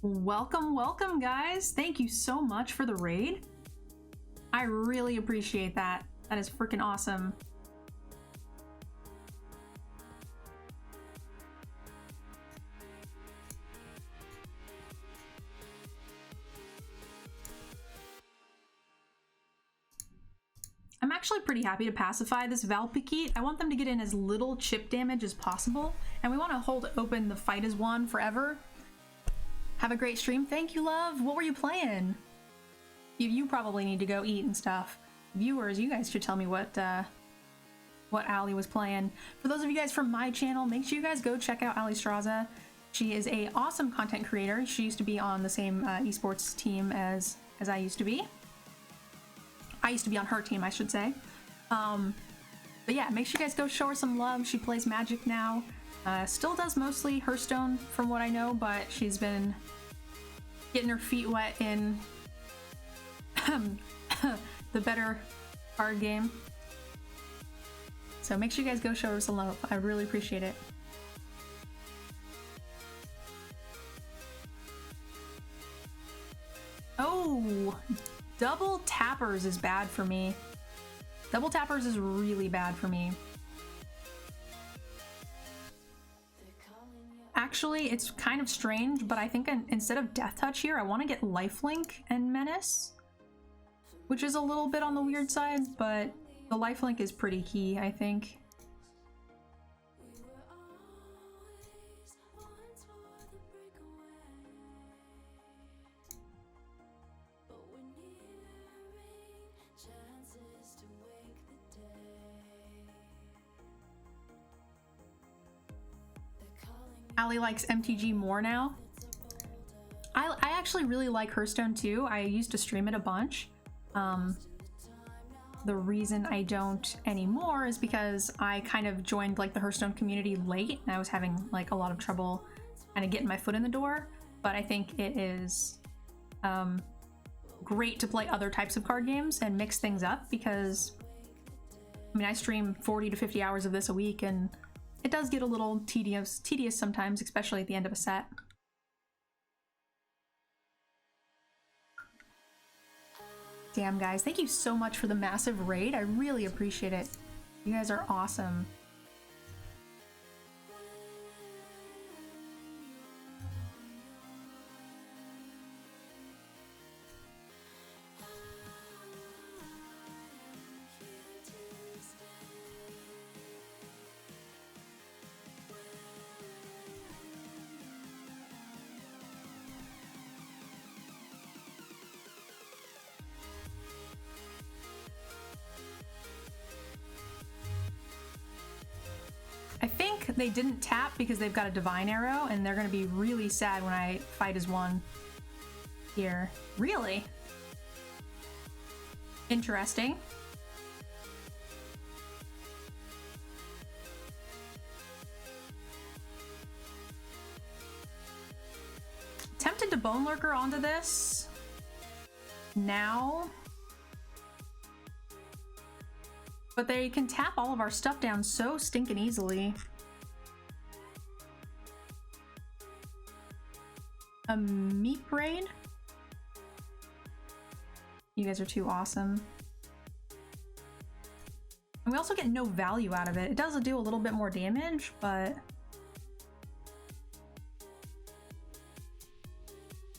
Welcome, welcome, guys. Thank you so much for the raid. I really appreciate that. That is freaking awesome. I'm actually pretty happy to pacify this Valpikit. I want them to get in as little chip damage as possible, and we want to hold open the fight as one forever. Have a great stream. Thank you, love. What were you playing? You probably need to go eat and stuff. Viewers, you guys should tell me what Allie was playing. For those of you guys from my channel, make sure you guys go check out Allie Straza. She is a awesome content creator. She used to be on the same esports team as I used to be. I used to be on her team, I should say. But yeah, make sure you guys go show her some love. She plays Magic now. Still does mostly Hearthstone from what I know, but she's been getting her feet wet in the better card game. So make sure you guys go show her some love. I really appreciate it. Oh, double tappers is bad for me. Double tappers is really bad for me. Actually, it's kind of strange, but I think instead of Death Touch here, I want to get Lifelink and Menace, which is a little bit on the weird side, but the Lifelink is pretty key, I think. Allie likes MTG more now. I actually really like Hearthstone too. I used to stream it a bunch. The reason I don't anymore is because I kind of joined like the Hearthstone community late and I was having like a lot of trouble kind of getting my foot in the door. But I think it is great to play other types of card games and mix things up because, I mean, I stream 40 to 50 hours of this a week and it does get a little tedious sometimes, especially at the end of a set. Damn, guys, thank you so much for the massive raid. I really appreciate it. You guys are awesome. I think they didn't tap because they've got a Divine Arrow, and they're going to be really sad when I fight as one here. Really? Interesting. Tempted to Bone Lurker onto this now. But they can tap all of our stuff down so stinking easily. A Meep Raid? You guys are too awesome. And we also get no value out of it. It does do a little bit more damage, but...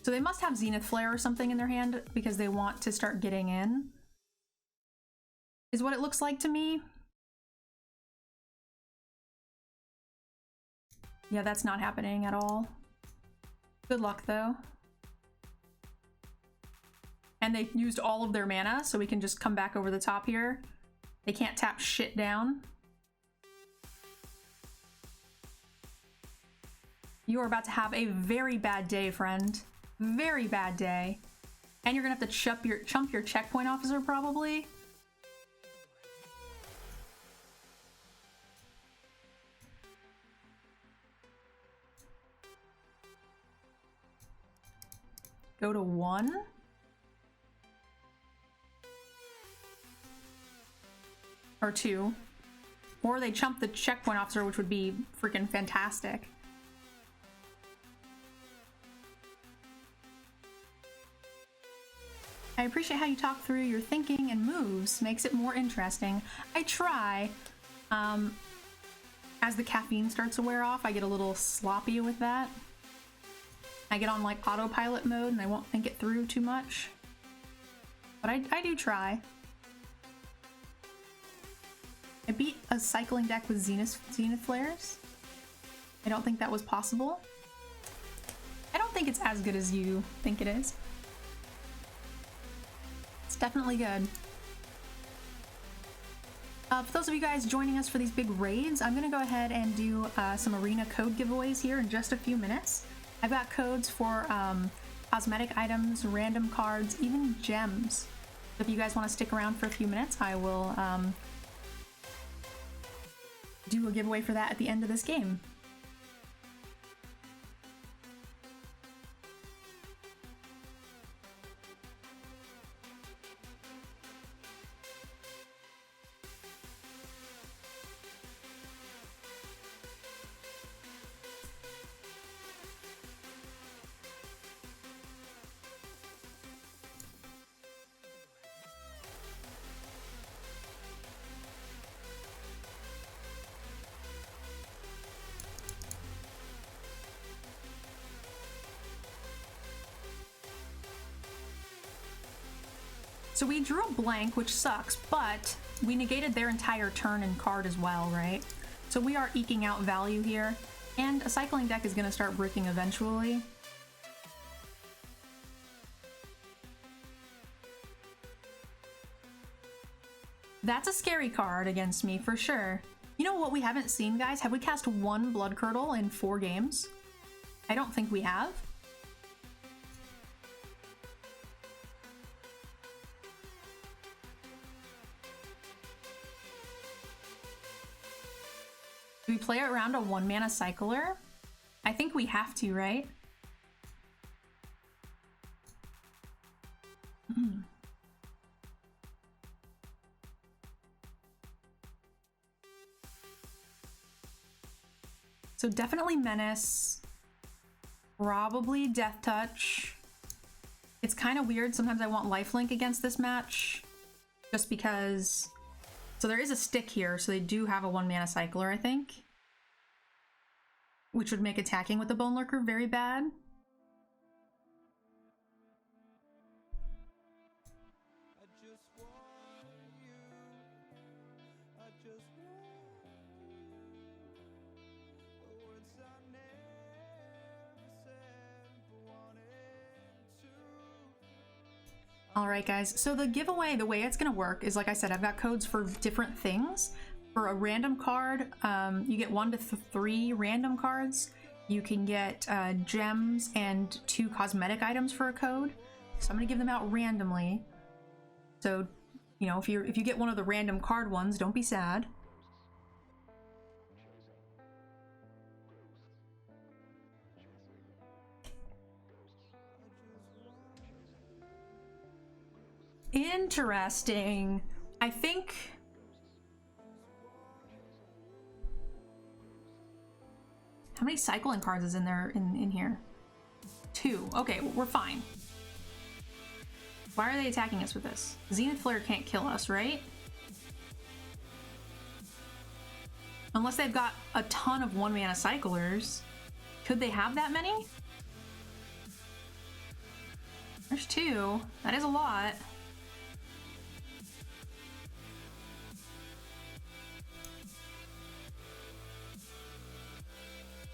So they must have Zenith Flare or something in their hand because they want to start getting in. Is what it looks like to me. Yeah, that's not happening at all. Good luck, though. And they used all of their mana, so we can just come back over the top here. They can't tap shit down. You are about to have a very bad day, friend. Very bad day. And you're gonna have to chump your checkpoint officer, probably. Go to 1. Or 2. Or they chump the checkpoint officer, which would be freaking fantastic. I appreciate how you talk through your thinking and moves. Makes it more interesting. I try. As the caffeine starts to wear off, I get a little sloppy with that. I get on like autopilot mode and I won't think it through too much. But I do try. I beat a cycling deck with Zenith Flares. I don't think that was possible. I don't think it's as good as you think it is. It's definitely good. For those of you guys joining us for these big raids, I'm gonna go ahead and do some arena code giveaways here in just a few minutes. I've got codes for cosmetic items, random cards, even gems. So if you guys want to stick around for a few minutes, I will do a giveaway for that at the end of this game. So we drew a blank, which sucks, but we negated their entire turn and card as well, right? So we are eking out value here, and a cycling deck is going to start bricking eventually. That's a scary card against me, for sure. You know what we haven't seen, guys? Have we cast one Blood Curdle in 4 games? I don't think we have. Do we play around a 1-mana cycler? I think we have to, right? So definitely Menace, probably Death Touch. It's kind of weird. Sometimes I want Lifelink against this match, just because. So there is a stick here, so they do have a 1-mana cycler, I think, which would make attacking with the Bone Lurker very bad. Alright guys, so the giveaway, the way it's gonna work is, like I said, I've got codes for different things. For a random card, you get 1 to 3 random cards. You can get gems and 2 cosmetic items for a code. So I'm gonna give them out randomly. So, you know, if you get one of the random card ones, don't be sad. Interesting. I think how many cycling cards is in there in here? 2. Okay, we're fine. Why are they attacking us with this? Zenith Flare can't kill us, right? Unless they've got a ton of 1-mana cyclers. Could they have that many? There's 2. That is a lot.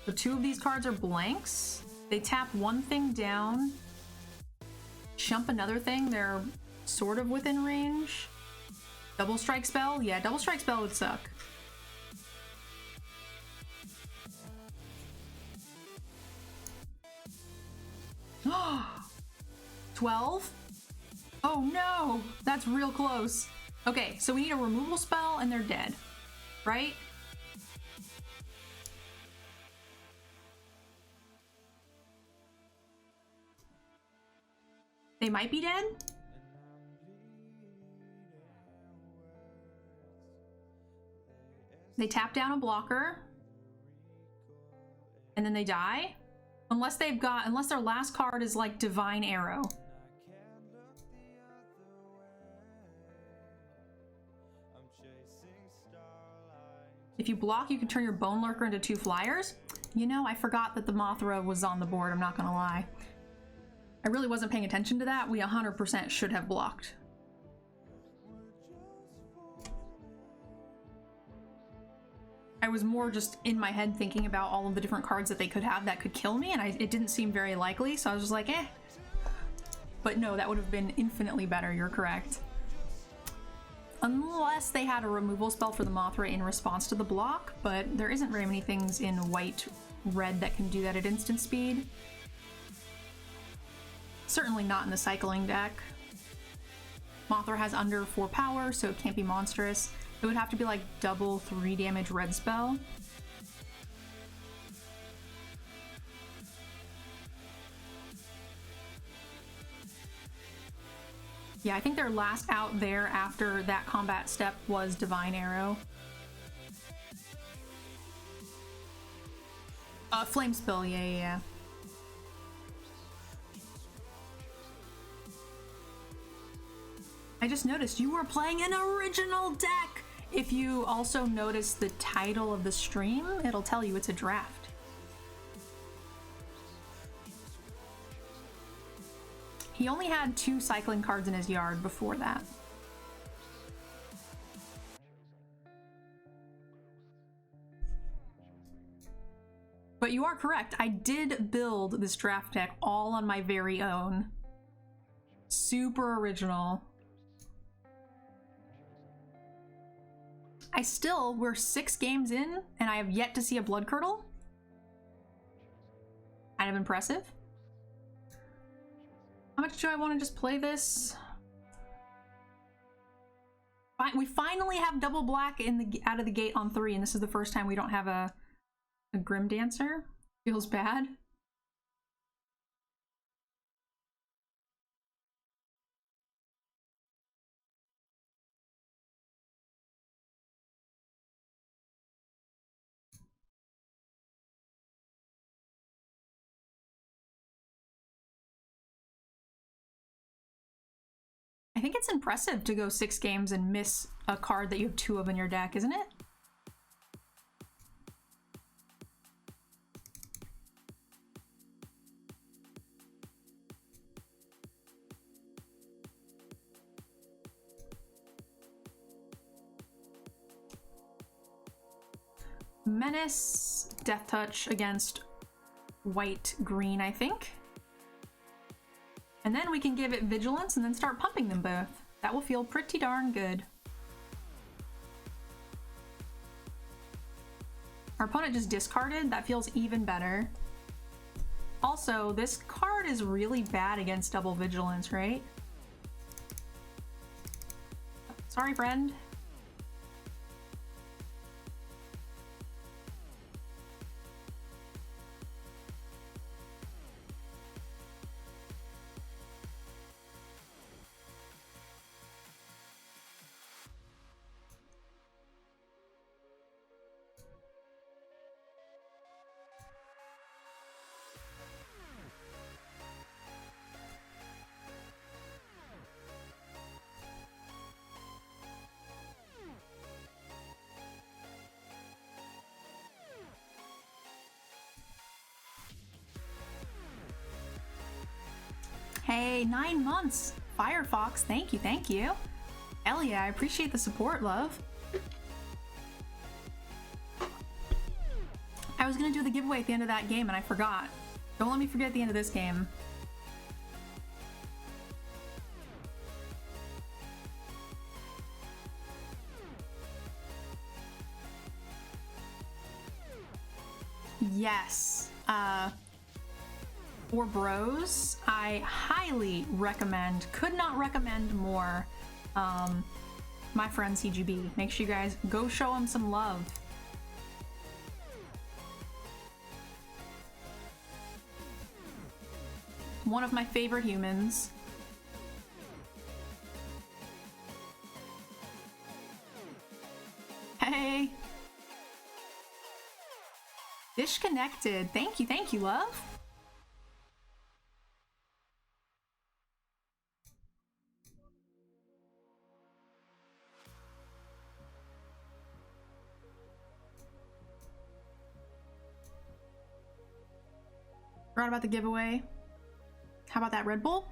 So 2 of these cards are blanks. They tap one thing down, jump another thing, they're sort of within range. Double Strike Spell? Yeah, Double Strike Spell would suck. Oh, 12? Oh no, that's real close. Okay, so we need a removal spell and they're dead, right? They might be dead? They tap down a blocker and then they die? Unless their last card is like Divine Arrow. If you block, you can turn your Bone Lurker into 2 flyers. You know, I forgot that the Mothra was on the board, I'm not gonna lie. I really wasn't paying attention to that. We 100% should have blocked. I was more just in my head thinking about all of the different cards that they could have that could kill me, and it didn't seem very likely, so I was just like, eh. But no, that would have been infinitely better, you're correct. Unless they had a removal spell for the Mothra in response to the block, but there isn't very many things in white-red that can do that at instant speed. Certainly not in the cycling deck. Mothra has under 4 power, so it can't be monstrous. It would have to be like double 3 damage red spell. Yeah, I think their last out there after that combat step was Divine Arrow. Flame Spill, yeah. I just noticed you were playing an original deck! If you also notice the title of the stream, it'll tell you it's a draft. He only had 2 cycling cards in his yard before that. But you are correct, I did build this draft deck all on my very own. Super original. I we're 6 games in, and I have yet to see a blood curdle. Kind of impressive. How much do I want to just play this? We finally have double black out of the gate on 3, and this is the first time we don't have a Grim Dancer. Feels bad. I think it's impressive to go 6 games and miss a card that you have 2 of in your deck, isn't it? Menace, Death Touch against white-green, I think. And then we can give it Vigilance and then start pumping them both. That will feel pretty darn good. Our opponent just discarded. That feels even better. Also, this card is really bad against double Vigilance, right? Sorry, friend. Hey, 9 months! Firefox, thank you, thank you. Elliot, I appreciate the support, love. I was gonna do the giveaway at the end of that game and I forgot. Don't let me forget at the end of this game. Yes. For bros, I highly recommend, could not recommend more, my friend CGB. Make sure you guys go show him some love. One of my favorite humans. Hey! Disconnected. Thank you, love. Forgot about the giveaway. How about that Red Bull?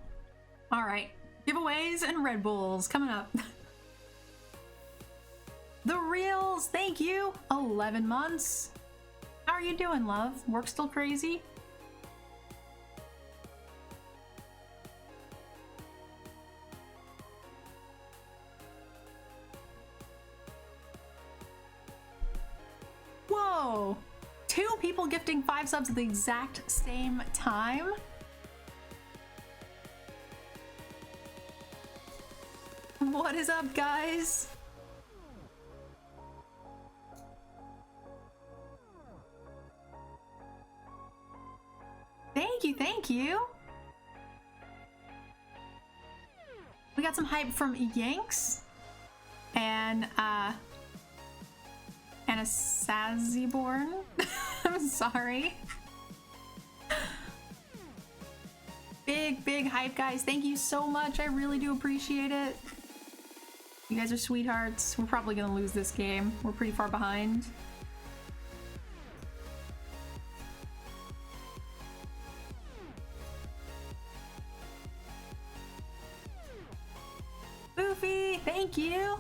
All right, giveaways and Red Bulls coming up. The Reels, thank you. 11 months. How are you doing, love? Work still crazy? Whoa! 2 people gifting 5 subs at the exact same time? What is up, guys? Thank you. We got some hype from Yanks and a Saziborn. I'm sorry. Big hype, guys. Thank you so much. I really do appreciate it. You guys are sweethearts. We're probably gonna lose this game. We're pretty far behind. Boofy, thank you.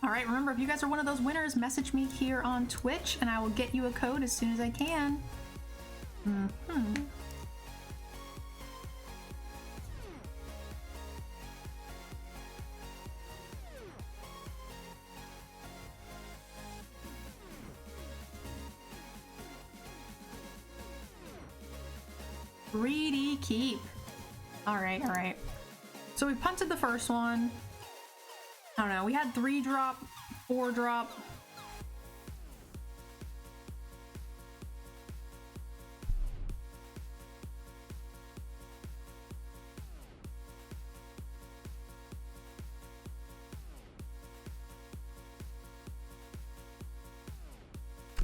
All right, remember, if you guys are one of those winners, message me here on Twitch and I will get you a code as soon as I can. Mm-hmm. Greedy keep. All right, all right. So we punted the first one. I don't know, we had 3 drop, 4 drop.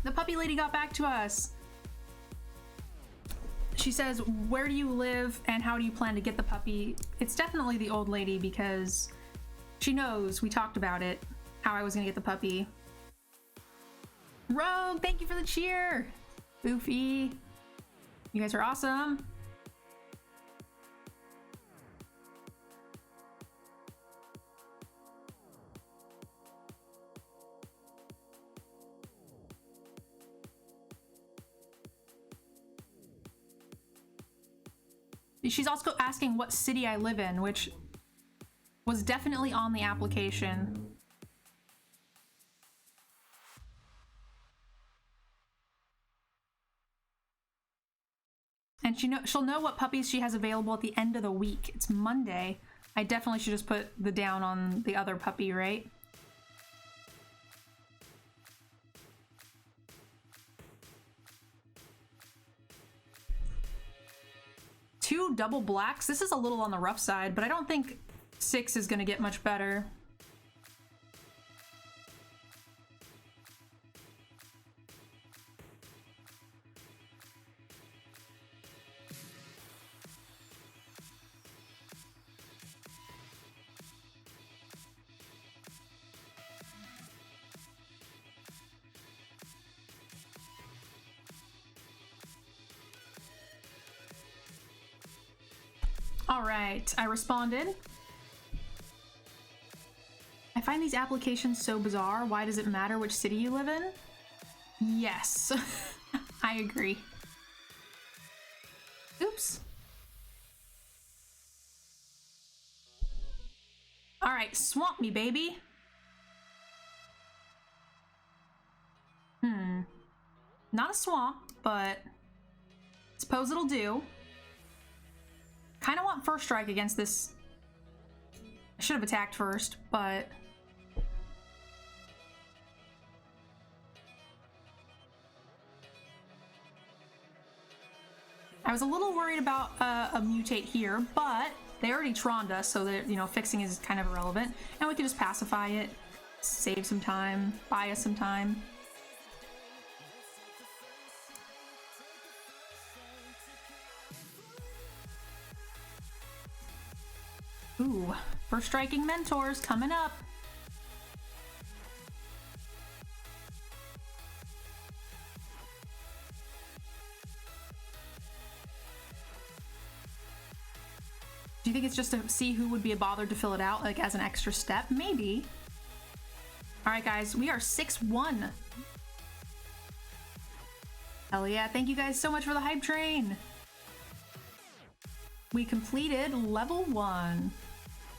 The puppy lady got back to us. She says, where do you live and how do you plan to get the puppy? It's definitely the old lady because she knows we talked about it, how I was gonna get the puppy. Rogue, thank you for the cheer. Boofy, you guys are awesome. She's also asking what city I live in, which was definitely on the application. And she'll know what puppies she has available at the end of the week. It's Monday. I definitely should just put the down on the other puppy, right? Two double blacks. This is a little on the rough side, but I don't think 6 is gonna get much better. All right, I responded. I find these applications so bizarre. Why does it matter which city you live in? Yes, I agree. Oops. All right, swamp me, baby. Not a swamp, but suppose it'll do. Kind of want first strike against this. I should have attacked first, but I was a little worried about a mutate here, but they already troned us, so that, you know, fixing is kind of irrelevant, and we can just pacify it, save some time, buy us some time. Ooh, first striking mentors coming up. Do you think it's just to see who would be bothered to fill it out, like as an extra step? Maybe. All right, guys, we are 6-1. Hell yeah, thank you guys so much for the hype train. We completed level 1.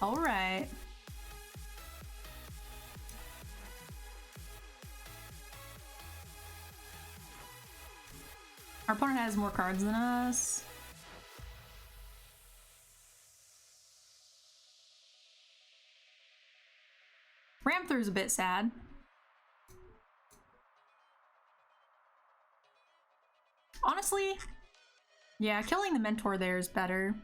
All right. Our opponent has more cards than us. Ram through's a bit sad. Honestly, yeah, killing the mentor there is better.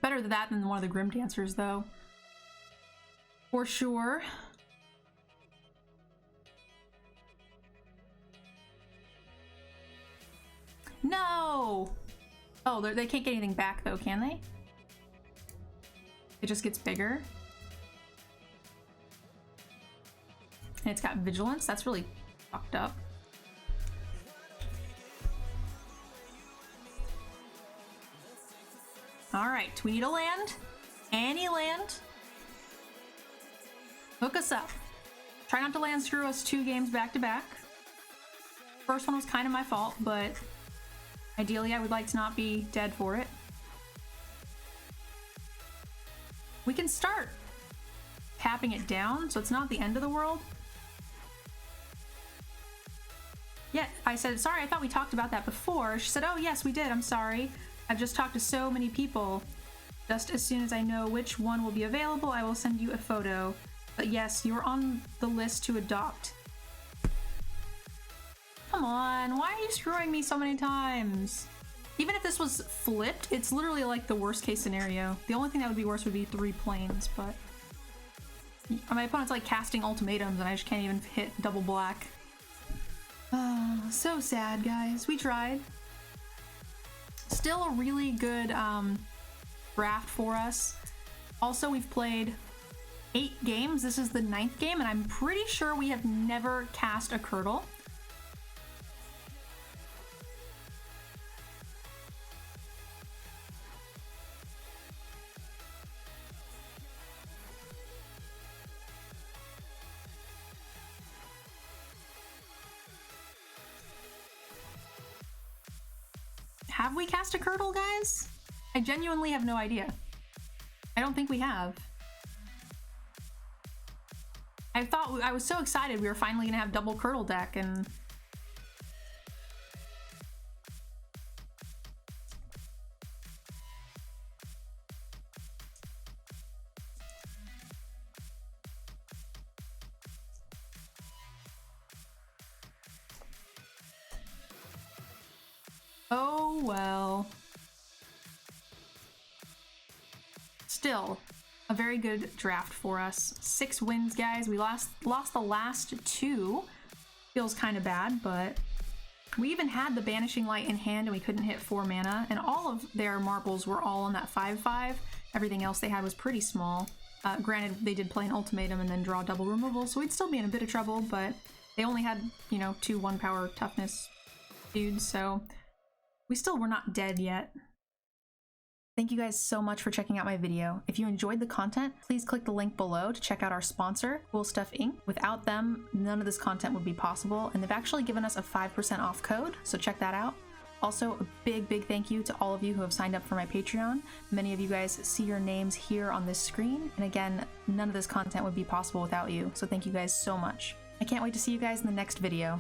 Better than that than one of the Grim Dancers, though. For sure. No! Oh, they can't get anything back, though, can they? It just gets bigger. And it's got Vigilance. That's really fucked up. All right, we need a land. Any land. Hook us up. Try not to land screw us 2 games back to back. First one was kind of my fault, but ideally I would like to not be dead for it. We can start tapping it down, so it's not the end of the world. Yeah, I said, sorry, I thought we talked about that before. She said, oh yes, we did, I'm sorry. I've just talked to so many people. Just as soon as I know which one will be available, I will send you a photo. But yes, you're on the list to adopt. Come on, why are you screwing me so many times? Even if this was flipped, it's literally like the worst case scenario. The only thing that would be worse would be 3 planes, but my opponent's like casting ultimatums and I just can't even hit double black. Oh, so sad, guys. We tried. Still a really good draft for us. Also, we've played 8 games. This is the 9th game, and I'm pretty sure we have never cast a Curdle. Have we cast a Curdle, guys? I genuinely have no idea. I don't think we have. I was so excited we were finally gonna have double Curdle deck, and oh well. Still, a very good draft for us. 6 wins, guys. We lost the last 2. Feels kind of bad, but we even had the Banishing Light in hand and we couldn't hit 4 mana, and all of their marbles were all on that 5/5. Everything else they had was pretty small. Granted, they did play an ultimatum and then draw double removal, so we'd still be in a bit of trouble, but they only had, you know, 2 1-power toughness dudes, so we still were not dead yet. Thank you guys so much for checking out my video. If you enjoyed the content, please click the link below to check out our sponsor, Cool Stuff Inc. Without them, none of this content would be possible, and they've actually given us a 5% off code, so check that out. Also, a big thank you to all of you who have signed up for my Patreon. Many of you guys see your names here on this screen, and again, none of this content would be possible without you, so thank you guys so much. I can't wait to see you guys in the next video.